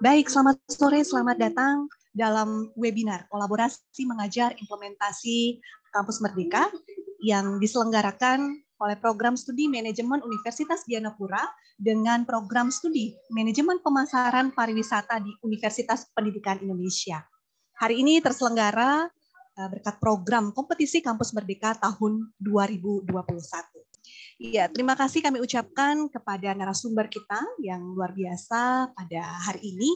Baik, selamat sore, selamat datang dalam webinar kolaborasi mengajar implementasi Kampus Merdeka yang diselenggarakan oleh program studi manajemen Universitas Dianapura dengan program studi manajemen pemasaran pariwisata di Universitas Pendidikan Indonesia. Hari ini terselenggara berkat program kompetisi Kampus Merdeka tahun 2021. Iya, terima kasih kami ucapkan kepada narasumber kita yang luar biasa pada hari ini,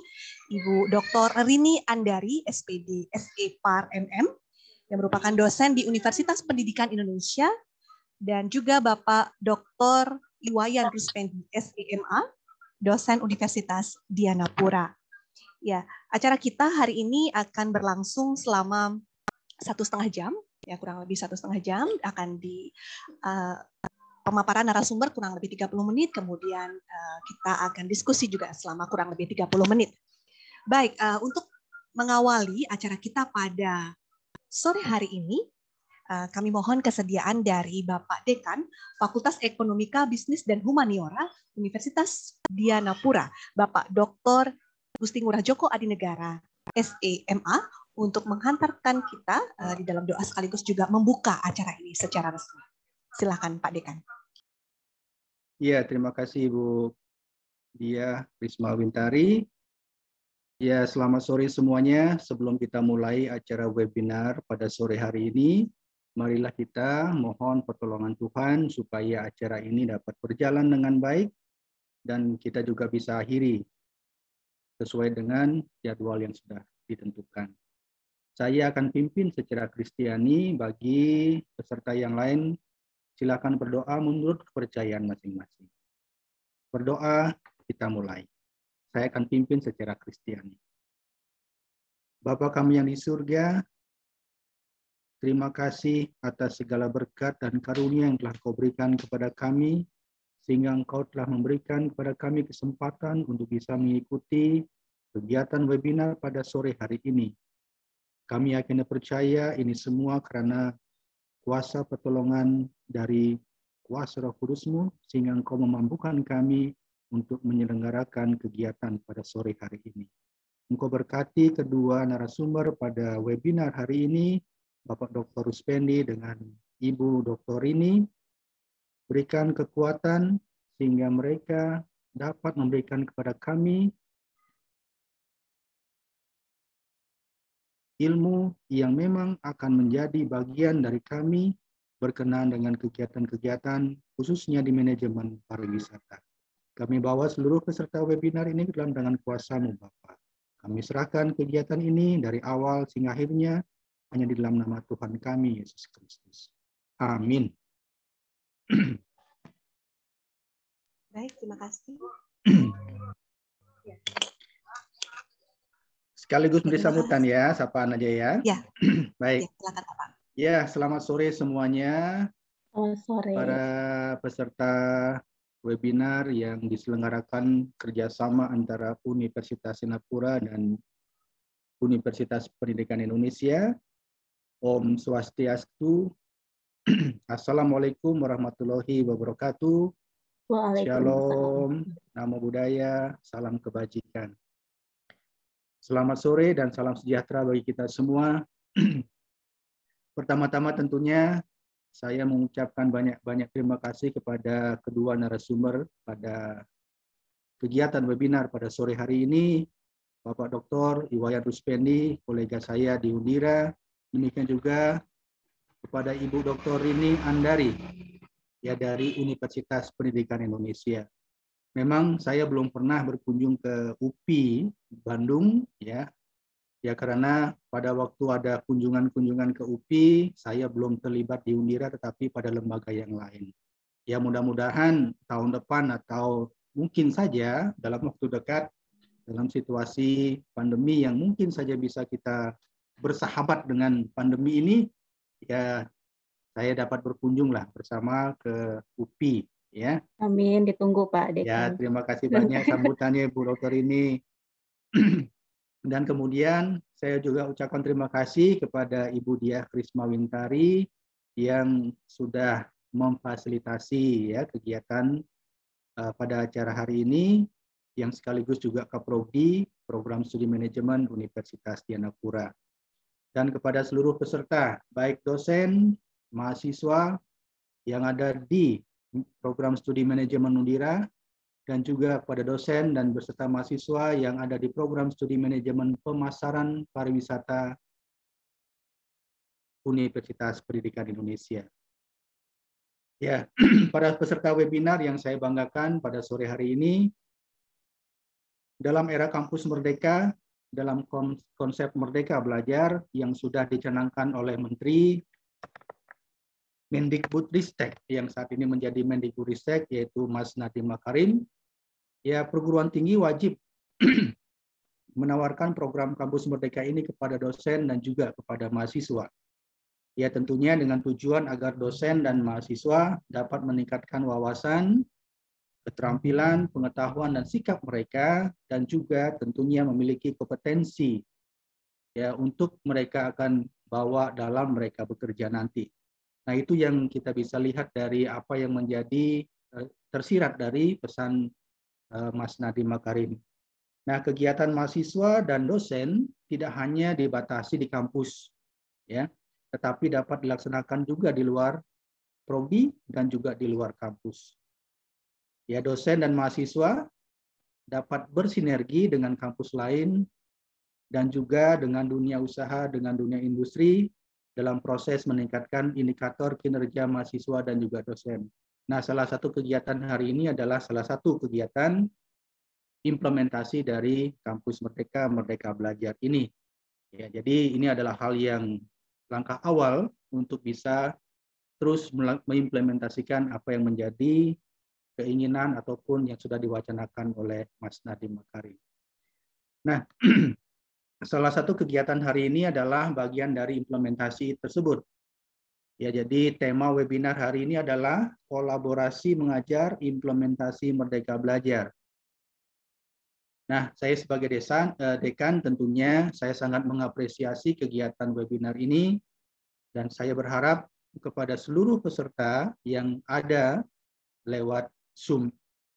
Ibu Dr. Rini Andari, SPD, SE Par MM, yang merupakan dosen di Universitas Pendidikan Indonesia, dan juga Bapak Dr. Iwayan Ruspendi, SEMA, dosen Universitas Dianapura. Ya, acara kita hari ini akan berlangsung selama 1,5 jam, ya kurang lebih 1,5 jam, akan di pemaparan narasumber kurang lebih 30 menit, kemudian kita akan diskusi juga selama kurang lebih 30 menit. Baik, untuk mengawali acara kita pada sore hari ini, kami mohon kesediaan dari Bapak Dekan Fakultas Ekonomika, Bisnis, dan Humaniora Universitas Dianapura, Bapak Dr. Gusti Ngurah Joko Adinegara, SEMA, untuk menghantarkan kita di dalam doa sekaligus juga membuka acara ini secara resmi. Silakan Pak Dekan. Ya, terima kasih Ibu Dia Risma Wintari. Ya, selamat sore semuanya. Sebelum kita mulai acara webinar pada sore hari ini, marilah kita mohon pertolongan Tuhan supaya acara ini dapat berjalan dengan baik dan kita juga bisa akhiri sesuai dengan jadwal yang sudah ditentukan. Saya akan pimpin secara Kristiani, bagi peserta yang lain silakan berdoa menurut kepercayaan masing-masing. Berdoa, kita mulai. Saya akan pimpin secara Kristiani. Bapa kami yang di surga, terima kasih atas segala berkat dan karunia yang telah Kau berikan kepada kami, sehingga Engkau telah memberikan kepada kami kesempatan untuk bisa mengikuti kegiatan webinar pada sore hari ini. Kami yakin dan percaya ini semua karena kuasa pertolongan dari kuasa Roh Kudus-Mu, sehingga Engkau memampukan kami untuk menyelenggarakan kegiatan pada sore hari ini. Engkau berkati kedua narasumber pada webinar hari ini, Bapak Dr. Ruspendi dengan Ibu Dr. Rini, berikan kekuatan sehingga mereka dapat memberikan kepada kami ilmu yang memang akan menjadi bagian dari kami berkenaan dengan kegiatan-kegiatan khususnya di manajemen pariwisata. Kami bawa seluruh peserta webinar ini ke dalam tangan kuasa-Mu, Bapa. Kami serahkan kegiatan ini dari awal hingga akhirnya hanya di dalam nama Tuhan kami, Yesus Kristus. Amin. Baik, terima kasih. Sekaligus beri sambutan ya, sapaan aja ya. Ya. Baik. Ya, silakan Pak. Ya, selamat sore semuanya. Selamat sore. Para peserta webinar yang diselenggarakan kerjasama antara Universitas Dianapura dan Universitas Pendidikan Indonesia. Om Swastiastu. Assalamualaikum warahmatullahi wabarakatuh. Shalom, namo buddhaya, salam kebajikan. Selamat sore dan salam sejahtera bagi kita semua. Pertama-tama tentunya saya mengucapkan banyak terima kasih kepada kedua narasumber pada kegiatan webinar pada sore hari ini, Bapak Dr. Iwayan Ruspendi, kolega saya di Undira, demikian juga kepada Ibu Dr. Rini Andari, ya dari Universitas Pendidikan Indonesia. Memang saya belum pernah berkunjung ke UPI Bandung, ya karena pada waktu ada kunjungan-kunjungan ke UPI, saya belum terlibat di Undira, tetapi pada lembaga yang lain. Ya mudah-mudahan tahun depan atau mungkin saja dalam waktu dekat, dalam situasi pandemi yang mungkin saja bisa kita bersahabat dengan pandemi ini, ya saya dapat berkunjung lah bersama ke UPI. Ya. Amin, ditunggu Pak Dekan. Ya, terima kasih banyak sambutannya Bu Dokter ini. Dan kemudian saya juga ucapkan terima kasih kepada Ibu Diah Risma Wintari yang sudah memfasilitasi ya kegiatan pada acara hari ini. yang sekaligus juga Kaprodi, Program Studi Manajemen Universitas Dianapura. Dan kepada seluruh peserta, baik dosen, mahasiswa yang ada di Program Studi Manajemen Undira, dan juga kepada dosen dan beserta mahasiswa yang ada di Program Studi Manajemen Pemasaran Pariwisata Universitas Pendidikan Indonesia. Ya, para peserta webinar yang saya banggakan pada sore hari ini, dalam era kampus merdeka, dalam konsep merdeka belajar yang sudah dicanangkan oleh Menteri Mendikbudristek yang saat ini menjadi Mendikbudristek, yaitu Mas Nadiem Makarim, ya perguruan tinggi wajib menawarkan program kampus merdeka ini kepada dosen dan juga kepada mahasiswa. Ya tentunya dengan tujuan agar dosen dan mahasiswa dapat meningkatkan wawasan, keterampilan, pengetahuan, dan sikap mereka, dan juga tentunya memiliki kompetensi ya untuk mereka akan bawa dalam mereka bekerja nanti. Nah itu yang kita bisa lihat dari apa yang menjadi tersirat dari pesan Mas Nadiem Makarim. Nah kegiatan mahasiswa dan dosen tidak hanya dibatasi di kampus, ya, tetapi dapat dilaksanakan juga di luar prodi dan juga di luar kampus. Ya, dosen dan mahasiswa dapat bersinergi dengan kampus lain dan juga dengan dunia usaha, dengan dunia industri dalam proses meningkatkan indikator kinerja mahasiswa dan juga dosen. Nah, salah satu kegiatan hari ini adalah salah satu kegiatan implementasi dari Kampus Merdeka, Merdeka Belajar ini. Ya, jadi ini adalah hal yang langkah awal untuk bisa terus mengimplementasikan apa yang menjadi keinginan ataupun yang sudah diwacanakan oleh Mas Nadiem Makarim. Nah, salah satu kegiatan hari ini adalah bagian dari implementasi tersebut. Ya, jadi tema webinar hari ini adalah kolaborasi mengajar implementasi Merdeka Belajar. Nah, saya sebagai dekan tentunya saya sangat mengapresiasi kegiatan webinar ini dan saya berharap kepada seluruh peserta yang ada lewat Zoom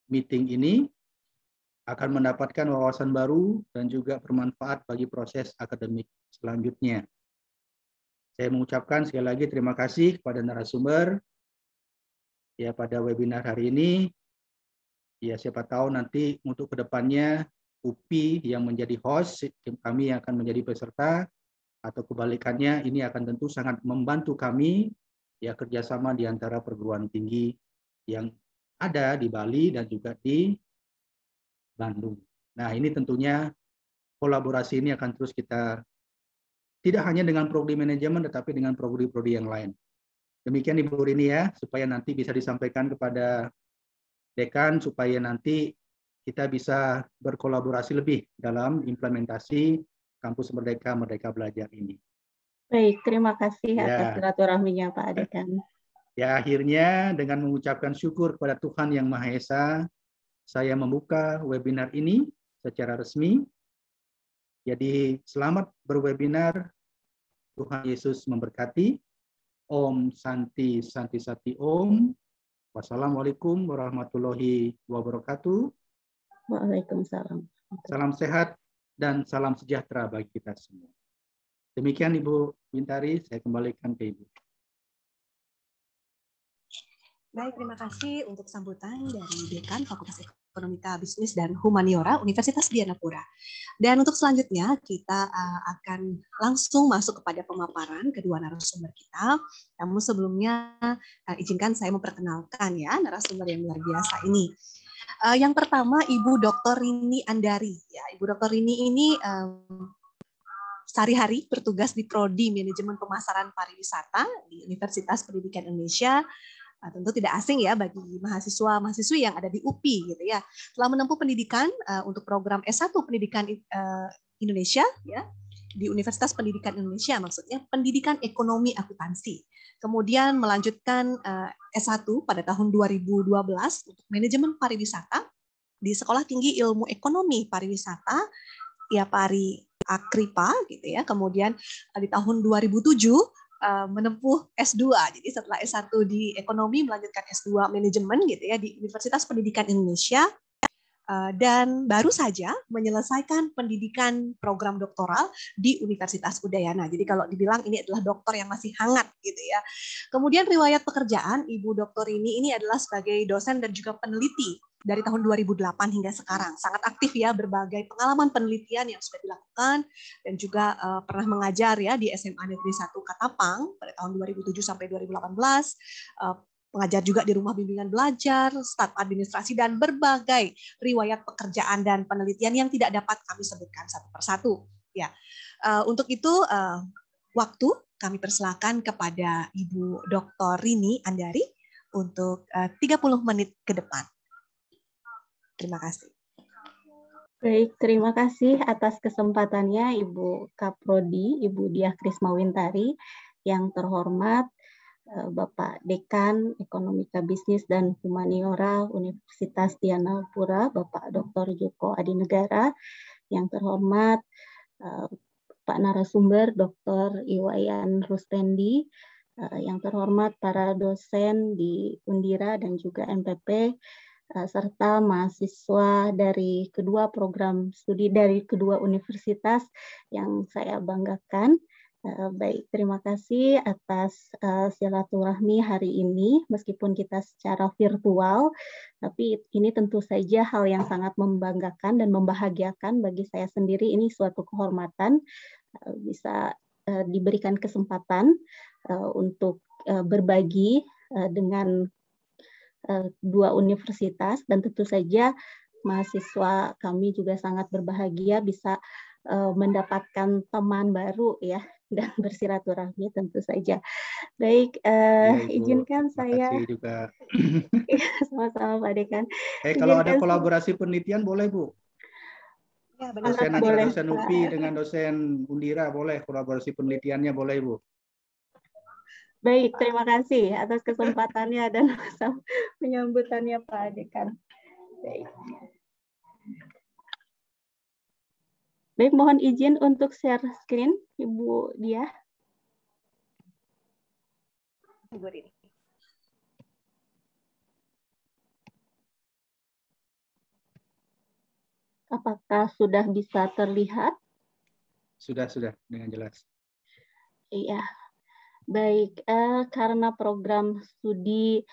meeting ini akan mendapatkan wawasan baru dan juga bermanfaat bagi proses akademik selanjutnya. Saya mengucapkan sekali lagi terima kasih kepada narasumber ya pada webinar hari ini. Ya siapa tahu nanti untuk kedepannya UPI yang menjadi host, kami yang akan menjadi peserta, atau kebalikannya ini akan tentu sangat membantu kami ya kerjasama di antara perguruan tinggi yang ada di Bali dan juga di Bandung. Nah ini tentunya kolaborasi ini akan terus kita tidak hanya dengan prodi manajemen tetapi dengan prodi-prodi yang lain. Demikian Ibu Rini ya, supaya nanti bisa disampaikan kepada dekan supaya nanti kita bisa berkolaborasi lebih dalam implementasi Kampus Merdeka, Merdeka Belajar ini. Baik, terima kasih Ya. atas silaturahminya Pak Dekan. Ya, akhirnya dengan mengucapkan syukur kepada Tuhan Yang Maha Esa, saya membuka webinar ini secara resmi. Jadi, selamat berwebinar. Tuhan Yesus memberkati. Om Santi Santi Sati Om. Wassalamualaikum warahmatullahi wabarakatuh. Waalaikumsalam. Salam sehat dan salam sejahtera bagi kita semua. Demikian Ibu Bintari, saya kembalikan ke Ibu. Baik, terima kasih untuk sambutan dari Dekan Fakultas Ekonomika, Bisnis, dan Humaniora Universitas Dianapura. Dan untuk selanjutnya kita akan langsung masuk kepada pemaparan kedua narasumber kita. Namun sebelumnya izinkan saya memperkenalkan ya narasumber yang luar biasa ini. Yang pertama Ibu Dr. Rini Andari. Ya, Ibu Dr. Rini ini sehari-hari bertugas di Prodi Manajemen Pemasaran Pariwisata di Universitas Pendidikan Indonesia. Tentu tidak asing ya bagi mahasiswa-mahasiswi yang ada di UPI gitu ya. Telah menempuh pendidikan untuk program S1 Pendidikan Indonesia ya di Universitas Pendidikan Indonesia, maksudnya Pendidikan Ekonomi Akuntansi. Kemudian melanjutkan S1 pada tahun 2012 untuk Manajemen Pariwisata di Sekolah Tinggi Ilmu Ekonomi Pariwisata ya Pari Akripa gitu ya. Kemudian di tahun 2007 menempuh S2. Jadi setelah S1 di ekonomi melanjutkan S2 manajemen gitu ya di Universitas Pendidikan Indonesia. dan baru saja menyelesaikan pendidikan program doktoral di Universitas Udayana. Jadi kalau dibilang ini adalah doktor yang masih hangat gitu ya. Kemudian riwayat pekerjaan Ibu Doktor ini adalah sebagai dosen dan juga peneliti dari tahun 2008 hingga sekarang. Sangat aktif ya, berbagai pengalaman penelitian yang sudah dilakukan dan juga pernah mengajar ya di SMA Negeri 1 Katapang pada tahun 2007 sampai 2018. Mengajar juga di rumah bimbingan belajar, staf administrasi, dan berbagai riwayat pekerjaan dan penelitian yang tidak dapat kami sebutkan satu persatu. Ya, untuk itu waktu kami persilakan kepada Ibu Dr. Rini Andari untuk 30 menit ke depan. Terima kasih. Baik, terima kasih atas kesempatannya Ibu Kaprodi, Ibu Diah Krismawintari, yang terhormat Bapak Dekan Ekonomika Bisnis dan Humaniora Universitas Dianapura, Bapak Dr. Joko Adinegara, yang terhormat Pak narasumber Dr. Iwayan Rustendi, yang terhormat para dosen di Undira dan juga MPP, serta mahasiswa dari kedua program studi dari kedua universitas yang saya banggakan. Baik, terima kasih atas silaturahmi hari ini, meskipun kita secara virtual, tapi ini tentu saja hal yang sangat membanggakan dan membahagiakan bagi saya sendiri. Ini suatu kehormatan bisa diberikan kesempatan untuk berbagi dengan dua universitas, dan tentu saja mahasiswa kami juga sangat berbahagia bisa mendapatkan teman baru ya, dan bersilaturahmi tentu saja. Baik, izinkan saya. Terima kasih juga. Sama-sama Pak Dekan. Kalau ada kolaborasi penelitian boleh Bu? Ya, dosen antara dosen UPI dengan dosen Undira boleh, kolaborasi penelitiannya boleh Bu? Baik, terima kasih atas kesempatannya dan penyambutannya Pak Dekan. Baik. Baik, mohon izin untuk share screen, Ibu Diah. Ibu Rini. Apakah sudah bisa terlihat? Sudah, dengan jelas. Iya. Baik, karena program studi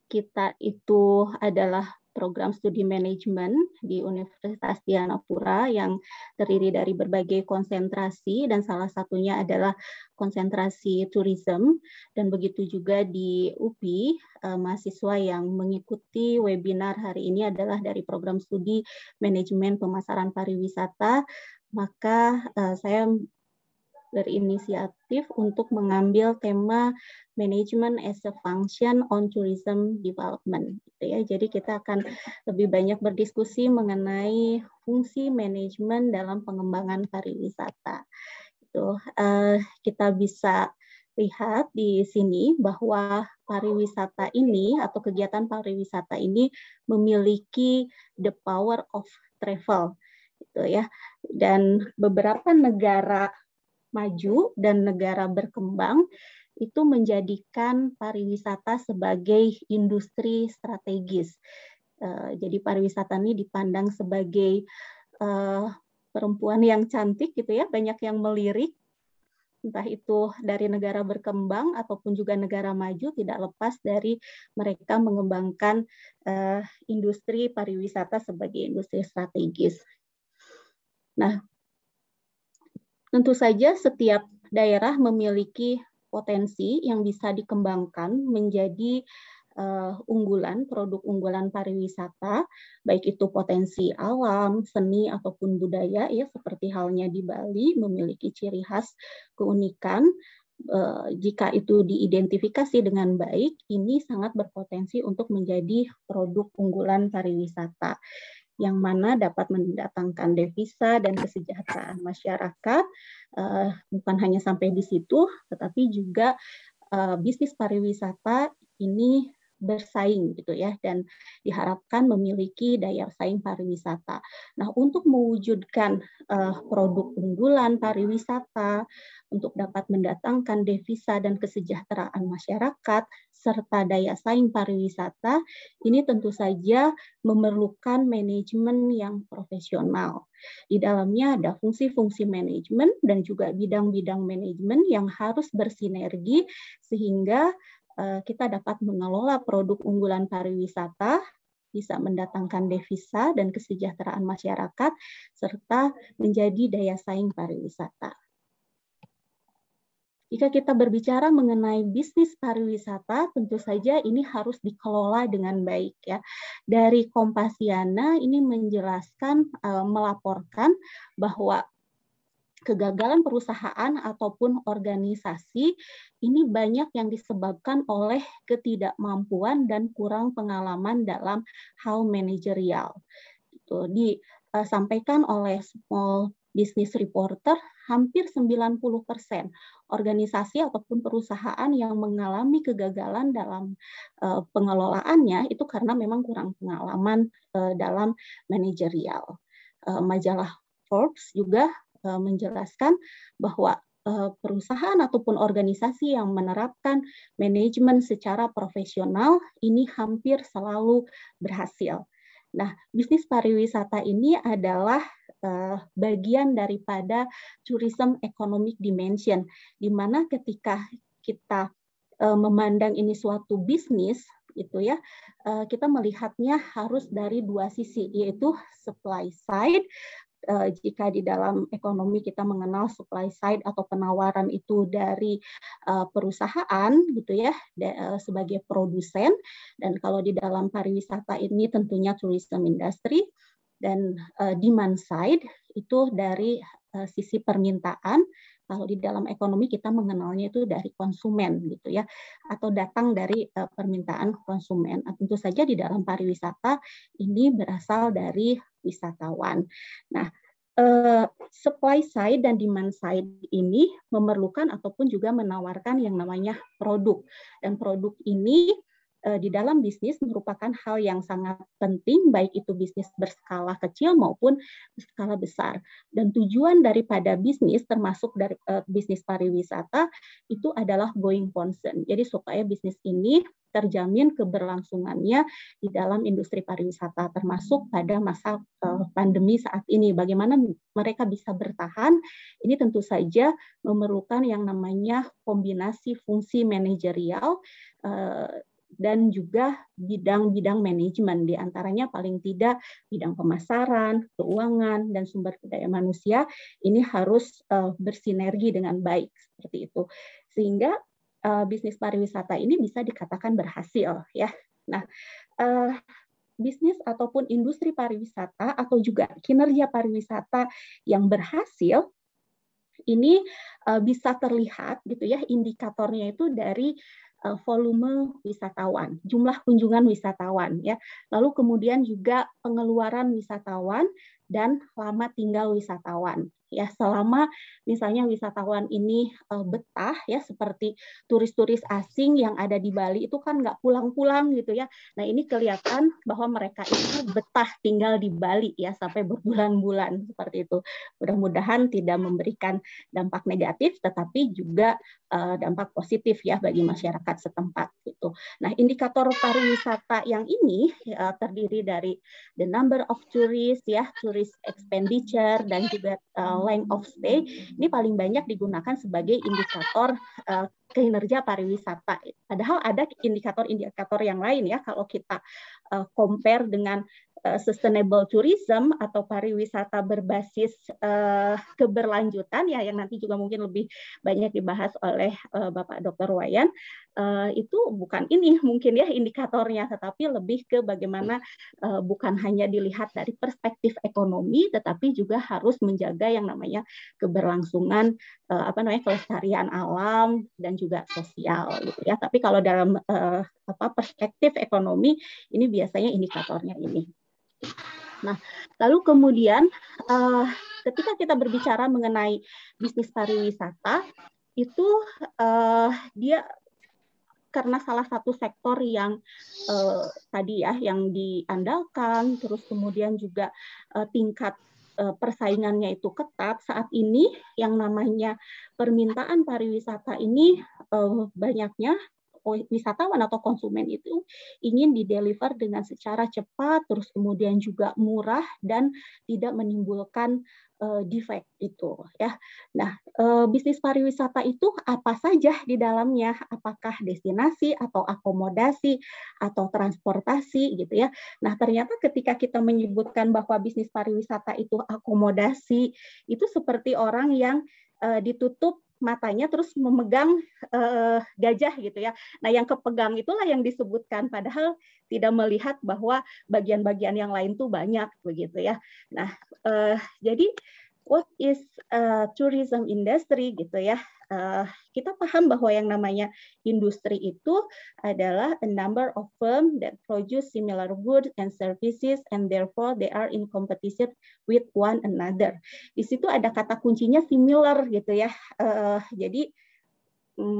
kita itu adalah program studi manajemen di Universitas Dianapura yang terdiri dari berbagai konsentrasi, dan salah satunya adalah konsentrasi tourism, dan begitu juga di UPI, mahasiswa yang mengikuti webinar hari ini adalah dari program studi manajemen pemasaran pariwisata. Maka saya berinisiatif untuk mengambil tema Management as a Function on Tourism Development. Gitu ya. Jadi kita akan lebih banyak berdiskusi mengenai fungsi manajemen dalam pengembangan pariwisata. Itu kita bisa lihat di sini bahwa pariwisata ini atau kegiatan pariwisata ini memiliki the power of travel, gitu ya. Dan beberapa negara maju dan negara berkembang itu menjadikan pariwisata sebagai industri strategis. Jadi pariwisata ini dipandang sebagai perempuan yang cantik gitu ya, banyak yang melirik, entah itu dari negara berkembang ataupun juga negara maju, tidak lepas dari mereka mengembangkan industri pariwisata sebagai industri strategis. Nah, tentu saja setiap daerah memiliki potensi yang bisa dikembangkan menjadi unggulan, produk unggulan pariwisata, baik itu potensi alam, seni, ataupun budaya, ya seperti halnya di Bali memiliki ciri khas keunikan. Jika itu diidentifikasi dengan baik, ini sangat berpotensi untuk menjadi produk unggulan pariwisata, yang mana dapat mendatangkan devisa dan kesejahteraan masyarakat. Bukan hanya sampai di situ, tetapi juga bisnis pariwisata ini bersaing gitu ya, dan diharapkan memiliki daya saing pariwisata. Nah, untuk mewujudkan produk unggulan pariwisata untuk dapat mendatangkan devisa dan kesejahteraan masyarakat serta daya saing pariwisata, ini tentu saja memerlukan manajemen yang profesional. Di dalamnya ada fungsi-fungsi manajemen dan juga bidang-bidang manajemen yang harus bersinergi sehingga kita dapat mengelola produk unggulan pariwisata, bisa mendatangkan devisa dan kesejahteraan masyarakat, serta menjadi daya saing pariwisata. Jika kita berbicara mengenai bisnis pariwisata, tentu saja ini harus dikelola dengan baik ya. Dari Kompasiana ini menjelaskan, melaporkan bahwa kegagalan perusahaan ataupun organisasi ini banyak yang disebabkan oleh ketidakmampuan dan kurang pengalaman dalam hal manajerial. Itu disampaikan oleh Small Business Reporter, hampir 90% organisasi ataupun perusahaan yang mengalami kegagalan dalam pengelolaannya itu karena memang kurang pengalaman dalam manajerial. Majalah Forbes juga menjelaskan bahwa perusahaan ataupun organisasi yang menerapkan manajemen secara profesional ini hampir selalu berhasil. Nah, bisnis pariwisata ini adalah bagian daripada tourism economic dimension, di mana ketika kita memandang ini suatu bisnis, itu ya, kita melihatnya harus dari dua sisi, yaitu supply side. Jika di dalam ekonomi kita mengenal supply side atau penawaran itu dari perusahaan gitu ya sebagai produsen, dan kalau di dalam pariwisata ini tentunya tourism industry, dan demand side itu dari sisi permintaan. Kalau di dalam ekonomi kita mengenalnya itu dari konsumen gitu ya, atau datang dari permintaan konsumen. Tentu saja di dalam pariwisata ini berasal dari wisatawan. Nah, supply side dan demand side ini memerlukan ataupun juga menawarkan yang namanya produk. Dan produk ini di dalam bisnis merupakan hal yang sangat penting, baik itu bisnis berskala kecil maupun berskala besar. Dan tujuan daripada bisnis, termasuk dari bisnis pariwisata, itu adalah going concern. Jadi supaya bisnis ini terjamin keberlangsungannya di dalam industri pariwisata, termasuk pada masa pandemi saat ini. Bagaimana mereka bisa bertahan, ini tentu saja memerlukan yang namanya kombinasi fungsi manajerial dan juga bidang-bidang manajemen, di antaranya paling tidak bidang pemasaran, keuangan, dan sumber daya manusia, ini harus bersinergi dengan baik, seperti itu. Sehingga bisnis pariwisata ini bisa dikatakan berhasil ya. Nah, bisnis ataupun industri pariwisata atau juga kinerja pariwisata yang berhasil ini bisa terlihat gitu ya, indikatornya itu dari volume wisatawan, jumlah kunjungan wisatawan ya. Lalu kemudian juga pengeluaran wisatawan dan lama tinggal wisatawan. Ya, selama misalnya wisatawan ini betah ya, seperti turis-turis asing yang ada di Bali itu kan nggak pulang-pulang gitu ya. Nah, ini kelihatan bahwa mereka itu betah tinggal di Bali ya sampai berbulan-bulan seperti itu. Mudah-mudahan tidak memberikan dampak negatif, tetapi juga dampak positif ya bagi masyarakat setempat gitu. Nah, indikator pariwisata yang ini terdiri dari the number of tourists ya, tourist expenditure, dan juga length of stay. Ini paling banyak digunakan sebagai indikator kinerja pariwisata. Padahal ada indikator-indikator yang lain ya, kalau kita compare dengan sustainable tourism atau pariwisata berbasis keberlanjutan ya, yang nanti juga mungkin lebih banyak dibahas oleh Bapak Dr. Wayan, itu bukan ini mungkin ya indikatornya, tetapi lebih ke bagaimana bukan hanya dilihat dari perspektif ekonomi, tetapi juga harus menjaga yang namanya keberlangsungan kelestarian alam dan juga sosial gitu ya. Tapi kalau dalam perspektif ekonomi ini biasanya indikatornya ini. Nah, lalu kemudian ketika kita berbicara mengenai bisnis pariwisata itu dia karena salah satu sektor yang tadi ya yang diandalkan, terus kemudian juga tingkat persaingannya itu ketat, saat ini yang namanya permintaan pariwisata ini banyaknya wisatawan atau konsumen itu ingin dideliver dengan secara cepat, terus kemudian juga murah dan tidak menimbulkan defect itu ya. Nah, bisnis pariwisata itu apa saja di dalamnya? Apakah destinasi atau akomodasi atau transportasi gitu ya. Nah, ternyata ketika kita menyebutkan bahwa bisnis pariwisata itu akomodasi, itu seperti orang yang ditutup matanya terus memegang gajah gitu ya. Nah, yang kepegang itulah yang disebutkan, padahal tidak melihat bahwa bagian-bagian yang lain tuh banyak begitu ya. Nah, jadi what is tourism industry gitu ya. Kita paham bahwa yang namanya industri itu adalah a number of firms that produce similar goods and services and therefore they are in competition with one another. Di situ ada kata kuncinya similar gitu ya. Jadi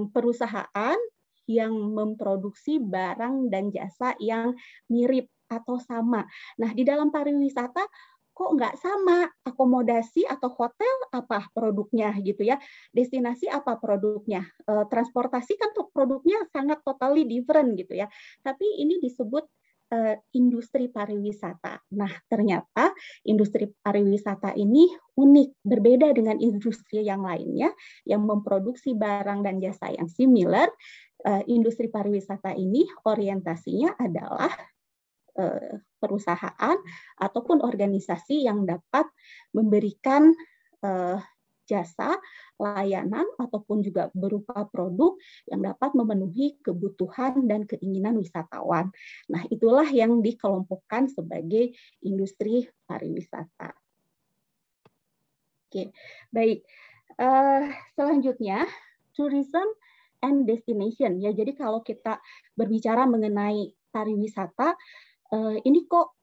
perusahaan yang memproduksi barang dan jasa yang mirip atau sama. Nah, di dalam pariwisata kok nggak sama, akomodasi atau hotel apa produknya gitu ya, destinasi apa produknya, transportasi kan produknya sangat totally different gitu ya, tapi ini disebut industri pariwisata. Nah, ternyata industri pariwisata ini unik, berbeda dengan industri yang lainnya yang memproduksi barang dan jasa yang similar. Industri pariwisata ini orientasinya adalah perusahaan ataupun organisasi yang dapat memberikan jasa, layanan, ataupun juga berupa produk yang dapat memenuhi kebutuhan dan keinginan wisatawan. Nah, itulah yang dikelompokkan sebagai industri pariwisata. Oke, baik. Selanjutnya, tourism and destination. Ya, jadi kalau kita berbicara mengenai pariwisata, ini kok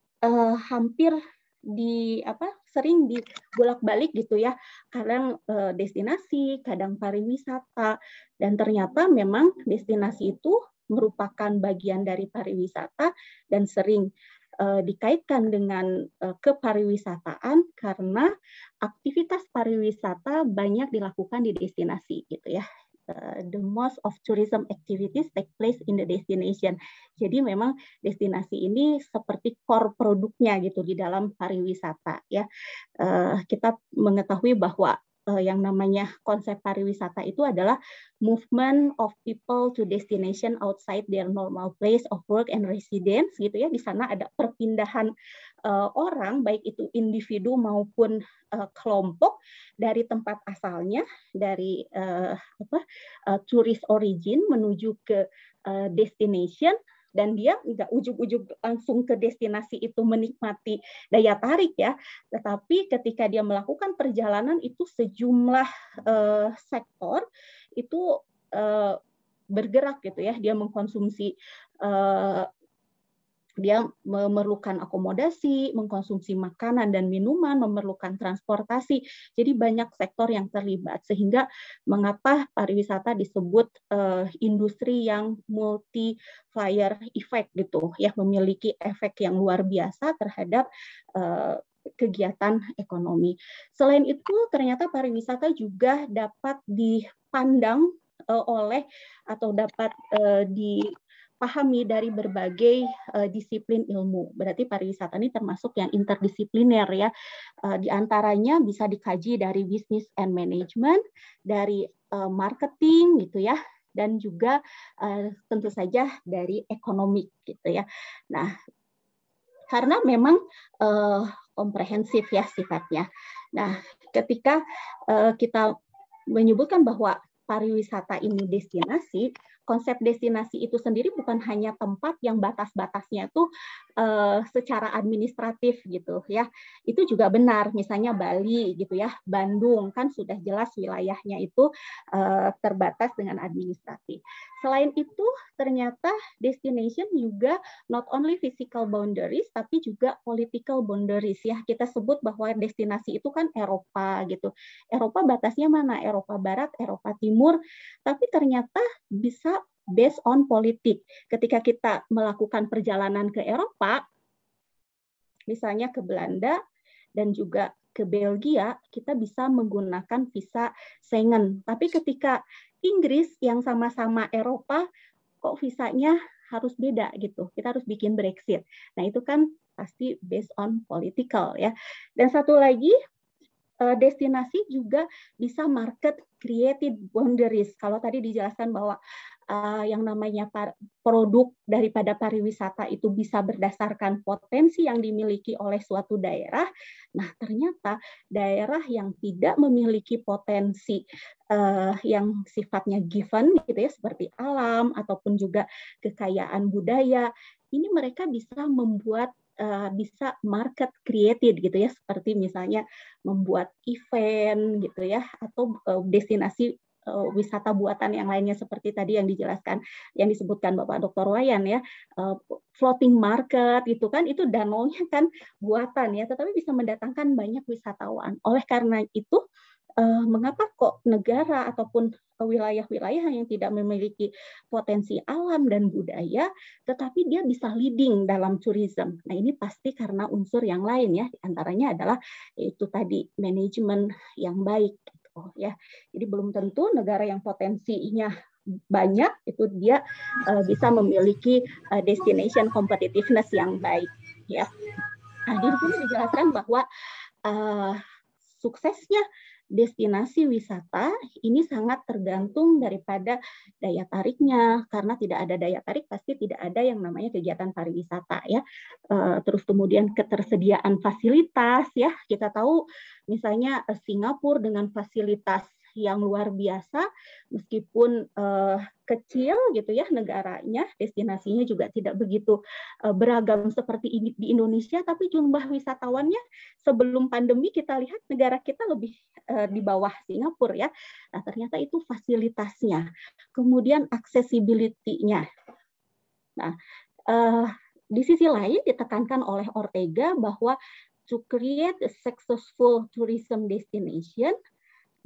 hampir sering dibolak-balik gitu ya, kadang destinasi, kadang pariwisata, dan ternyata memang destinasi itu merupakan bagian dari pariwisata dan sering dikaitkan dengan kepariwisataan karena aktivitas pariwisata banyak dilakukan di destinasi gitu ya. The most of tourism activities take place in the destination. Jadi memang destinasi ini seperti core produknya gitu di dalam pariwisata ya. Kita mengetahui bahwa yang namanya konsep pariwisata itu adalah movement of people to destination outside their normal place of work and residence gitu ya. Di sana ada perpindahan orang baik itu individu maupun kelompok dari tempat asalnya, dari tourist origin menuju ke destination, dan dia nggak ujug-ujug langsung ke destinasi itu menikmati daya tarik ya, tetapi ketika dia melakukan perjalanan itu sejumlah sektor itu bergerak gitu ya, dia mengkonsumsi dia memerlukan akomodasi, mengkonsumsi makanan dan minuman, memerlukan transportasi. Jadi banyak sektor yang terlibat, sehingga mengapa pariwisata disebut industri yang multiplier effect gitu, ya, memiliki efek yang luar biasa terhadap kegiatan ekonomi. Selain itu, ternyata pariwisata juga dapat dipandang oleh atau dapat dipahami dari berbagai disiplin ilmu. Berarti pariwisata ini termasuk yang interdisipliner ya. Di antaranya bisa dikaji dari business and management, dari marketing gitu ya, dan juga tentu saja dari ekonomi gitu ya. Nah, karena memang komprehensif ya sifatnya. Nah, ketika kita menyebutkan bahwa pariwisata ini destinasi, konsep destinasi itu sendiri bukan hanya tempat yang batas-batasnya itu secara administratif gitu ya. Itu juga benar, misalnya Bali gitu ya, Bandung kan sudah jelas wilayahnya itu terbatas dengan administratif. Selain itu, ternyata destination juga not only physical boundaries tapi juga political boundaries ya. Kita sebut bahwa destinasi itu kan Eropa gitu. Eropa batasnya mana? Eropa Barat, Eropa Timur, tapi ternyata bisa based on politik. Ketika kita melakukan perjalanan ke Eropa, misalnya ke Belanda dan juga ke Belgia, kita bisa menggunakan visa Schengen. Tapi ketika Inggris yang sama-sama Eropa, kok visanya harus beda gitu. Kita harus bikin Brexit. Nah, itu kan pasti based on political ya. Dan satu lagi, destinasi juga bisa market created boundaries. Kalau tadi dijelaskan bahwa yang namanya produk daripada pariwisata itu bisa berdasarkan potensi yang dimiliki oleh suatu daerah. Nah, ternyata daerah yang tidak memiliki potensi yang sifatnya given gitu ya, seperti alam ataupun juga kekayaan budaya, ini mereka bisa membuat bisa market created gitu ya, seperti misalnya membuat event gitu ya, atau destinasi wisata buatan yang lainnya seperti tadi yang dijelaskan, yang disebutkan Bapak Dr. Wayan ya, floating market itu kan, itu danaunya kan buatan ya, tetapi bisa mendatangkan banyak wisatawan. Oleh karena itu, mengapa kok negara ataupun wilayah-wilayah yang tidak memiliki potensi alam dan budaya, tetapi dia bisa leading dalam tourism. Nah, ini pasti karena unsur yang lain ya, diantaranya adalah itu tadi manajemen yang baik. Gitu, ya. Jadi belum tentu negara yang potensinya banyak itu dia bisa memiliki destination competitiveness yang baik. Ya. Nah, di sini dijelaskan bahwa suksesnya destinasi wisata ini sangat tergantung daripada daya tariknya, karena tidak ada daya tarik pasti tidak ada yang namanya kegiatan pariwisata ya. Terus kemudian ketersediaan fasilitas ya, kita tahu misalnya Singapura dengan fasilitas yang luar biasa, meskipun kecil gitu ya negaranya, destinasinya juga tidak begitu beragam seperti di Indonesia, tapi jumlah wisatawannya sebelum pandemi kita lihat negara kita lebih di bawah Singapura ya. Nah, ternyata itu fasilitasnya, kemudian accessibility-nya. Nah, di sisi lain ditekankan oleh Ortega bahwa to create a successful tourism destination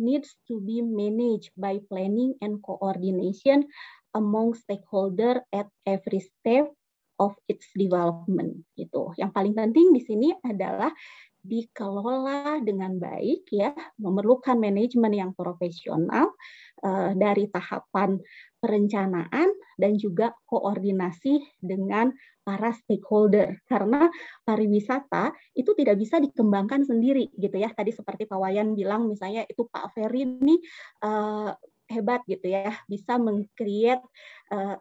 needs to be managed by planning and coordination among stakeholders at every step of its development. Gitu. Yang paling penting di sini adalah dikelola dengan baik ya, memerlukan manajemen yang profesional dari tahapan perencanaan dan juga koordinasi dengan para stakeholder, karena pariwisata itu tidak bisa dikembangkan sendiri gitu ya. Tadi seperti Pak Wayan bilang misalnya itu Pak Ferry ini hebat gitu ya, bisa meng-create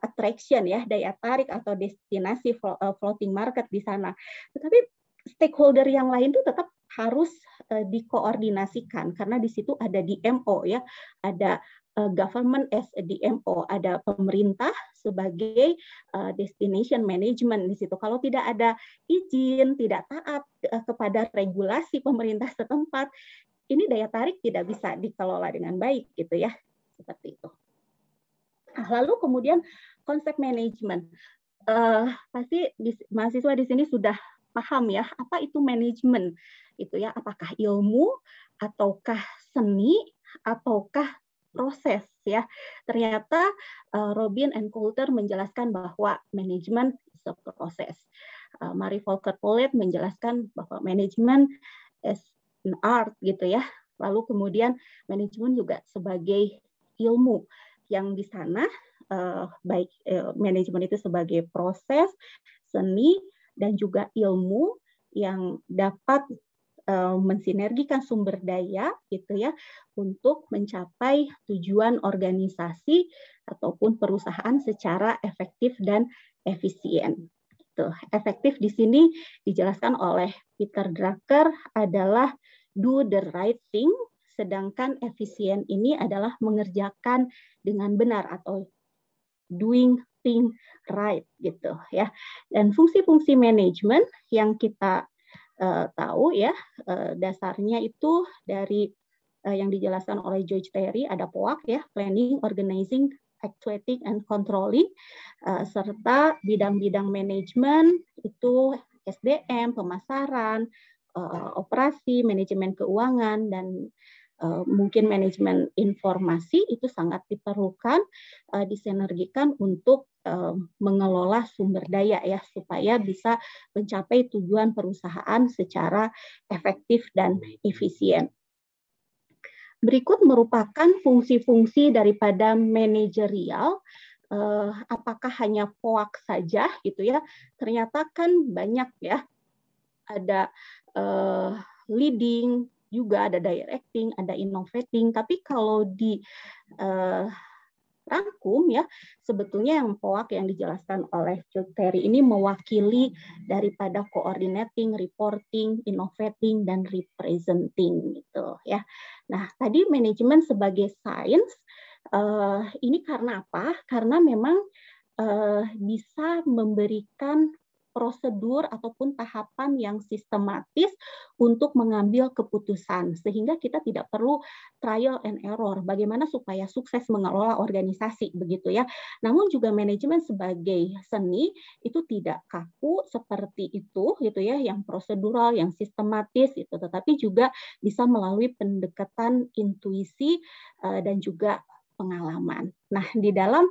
attraction ya, daya tarik atau destinasi floating market di sana. Tetapi stakeholder yang lain itu tetap harus dikoordinasikan, karena di situ ada DMO ya, ada government as a DMO, ada pemerintah sebagai destination management di situ. Kalau tidak ada izin, tidak taat kepada regulasi pemerintah setempat, ini daya tarik tidak bisa dikelola dengan baik gitu ya, seperti itu. Nah, lalu kemudian konsep manajemen, pasti mahasiswa di sini sudah paham ya, apa itu manajemen itu ya, apakah ilmu ataukah seni ataukah proses ya. Ternyata Robin and Coulter menjelaskan bahwa manajemen is a process. Marie Volker Polet menjelaskan bahwa manajemen is an art gitu ya. Lalu kemudian manajemen juga sebagai ilmu yang di sana baik manajemen itu sebagai proses, seni dan juga ilmu yang dapat mensinergikan sumber daya gitu ya untuk mencapai tujuan organisasi ataupun perusahaan secara efektif dan efisien. Gitu. Efektif di sini dijelaskan oleh Peter Drucker adalah do the right thing, sedangkan efisien ini adalah mengerjakan dengan benar atau doing thing right gitu ya. Dan fungsi-fungsi manajemen yang kita tahu ya, dasarnya itu dari yang dijelaskan oleh George Terry, ada POAC ya, planning, organizing, actuating, and controlling, serta bidang-bidang manajemen itu SDM, pemasaran, operasi, manajemen keuangan, dan mungkin manajemen informasi itu sangat diperlukan, disinergikan untuk mengelola sumber daya ya, supaya bisa mencapai tujuan perusahaan secara efektif dan efisien. Berikut merupakan fungsi-fungsi daripada manajerial. Apakah hanya POAK saja gitu ya? Ternyata kan banyak ya. Ada leading, juga ada directing, ada innovating. Tapi kalau di rangkum ya, sebetulnya yang POAK yang dijelaskan oleh Cuk Terry ini mewakili daripada coordinating, reporting, innovating, dan representing gitu ya. Nah, tadi manajemen sebagai sains, ini karena apa? Karena memang bisa memberikan prosedur ataupun tahapan yang sistematis untuk mengambil keputusan, sehingga kita tidak perlu trial and error bagaimana supaya sukses mengelola organisasi begitu ya. Namun juga manajemen sebagai seni itu tidak kaku seperti itu gitu ya, yang prosedural, yang sistematis itu, tetapi juga bisa melalui pendekatan intuisi dan juga pengalaman. Nah, di dalam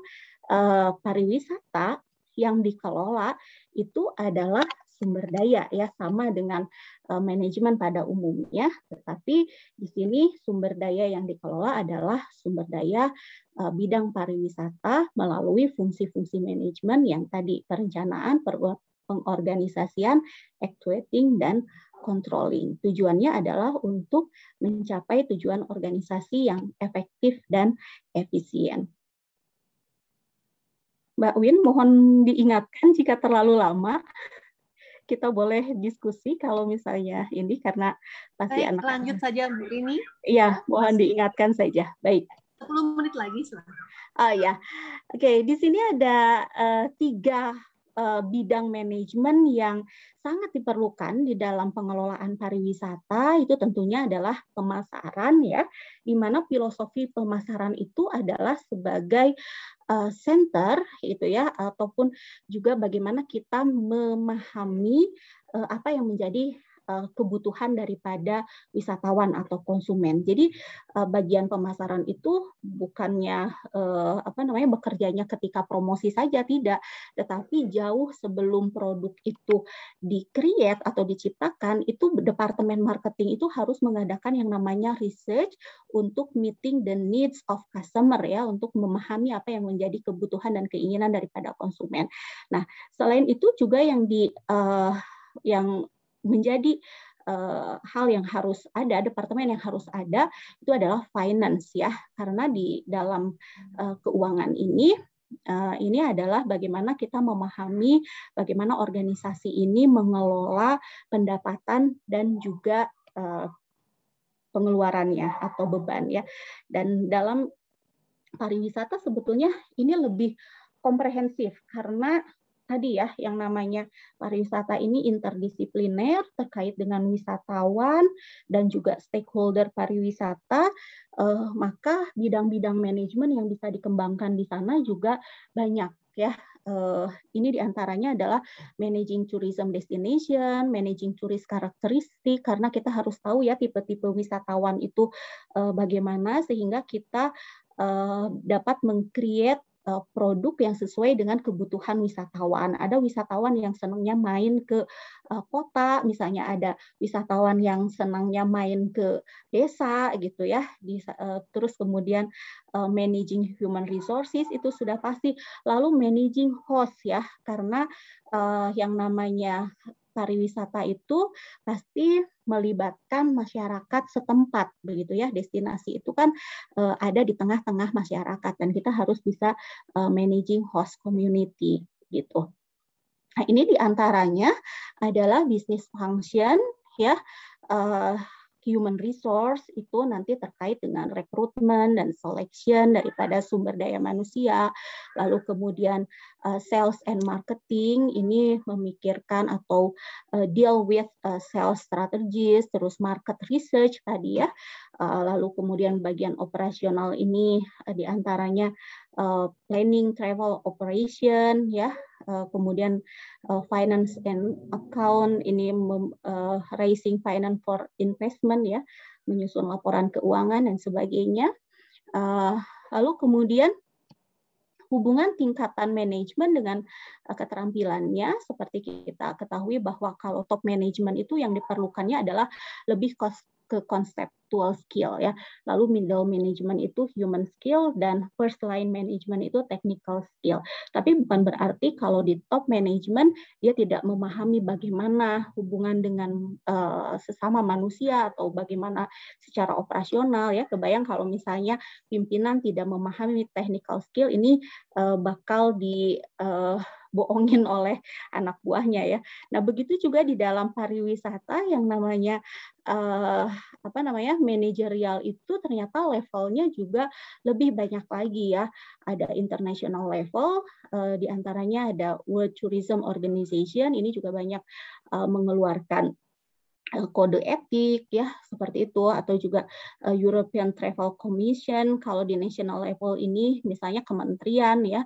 pariwisata yang dikelola itu adalah sumber daya ya, sama dengan manajemen pada umumnya, tetapi di sini sumber daya yang dikelola adalah sumber daya bidang pariwisata melalui fungsi-fungsi manajemen yang tadi perencanaan, pengorganisasian, actuating, dan controlling. Tujuannya adalah untuk mencapai tujuan organisasi yang efektif dan efisien. Mbak Win, mohon diingatkan jika terlalu lama, kita boleh diskusi kalau misalnya ini karena pasti anak. Lanjut saja Bu Rini. Iya, mohon diingatkan saja. Baik. 10 menit lagi silahkan. Oh ya, oke. Di sini ada 3 bidang manajemen yang sangat diperlukan di dalam pengelolaan pariwisata. Itu tentunya adalah pemasaran ya, di mana filosofi pemasaran itu adalah sebagai center itu ya, ataupun juga bagaimana kita memahami apa yang menjadi kebutuhan daripada wisatawan atau konsumen. Jadi bagian pemasaran itu bukannya bekerjanya ketika promosi saja, tidak, tetapi jauh sebelum produk itu di-create atau diciptakan, itu departemen marketing itu harus mengadakan yang namanya research untuk meeting the needs of customer ya, untuk memahami apa yang menjadi kebutuhan dan keinginan daripada konsumen. Nah, selain itu juga yang menjadi hal yang harus ada, departemen yang harus ada itu adalah finance ya, karena di dalam keuangan ini adalah bagaimana kita memahami bagaimana organisasi ini mengelola pendapatan dan juga pengeluarannya atau beban ya. Dan dalam pariwisata sebetulnya ini lebih komprehensif karena tadi ya, yang namanya pariwisata ini interdisipliner terkait dengan wisatawan dan juga stakeholder pariwisata, maka bidang-bidang manajemen yang bisa dikembangkan di sana juga banyak ya. Ini diantaranya adalah managing tourism destination, managing tourist karakteristik, karena kita harus tahu ya tipe-tipe wisatawan itu bagaimana sehingga kita dapat meng-create produk yang sesuai dengan kebutuhan wisatawan. Ada wisatawan yang senangnya main ke kota, misalnya ada wisatawan yang senangnya main ke desa gitu ya. Terus kemudian managing human resources itu sudah pasti. Lalu managing host ya, karena yang namanya pariwisata itu pasti melibatkan masyarakat setempat begitu ya. Destinasi itu kan ada di tengah-tengah masyarakat dan kita harus bisa managing host community gitu. Nah, ini diantaranya adalah business function ya. Human resource itu nanti terkait dengan rekrutmen dan selection daripada sumber daya manusia, lalu kemudian sales and marketing ini memikirkan atau deal with sales strategies, terus market research tadi ya, lalu kemudian bagian operasional ini diantaranya planning travel operation ya, kemudian finance and account ini raising finance for investment ya, menyusun laporan keuangan dan sebagainya. Lalu kemudian hubungan tingkatan manajemen dengan keterampilannya, seperti kita ketahui bahwa kalau top management itu yang diperlukannya adalah lebih ke conceptual skill ya. Lalu middle management itu human skill dan first line management itu technical skill. Tapi bukan berarti kalau di top management dia tidak memahami bagaimana hubungan dengan sesama manusia atau bagaimana secara operasional ya. Kebayang kalau misalnya pimpinan tidak memahami technical skill, ini bakal dibohongin oleh anak buahnya ya. Nah, begitu juga di dalam pariwisata yang namanya manajerial itu ternyata levelnya juga lebih banyak lagi ya. Ada international level, diantaranya ada World Tourism Organization, ini juga banyak mengeluarkan kode etik ya seperti itu, atau juga European Travel Commission. Kalau di national level ini misalnya kementerian ya,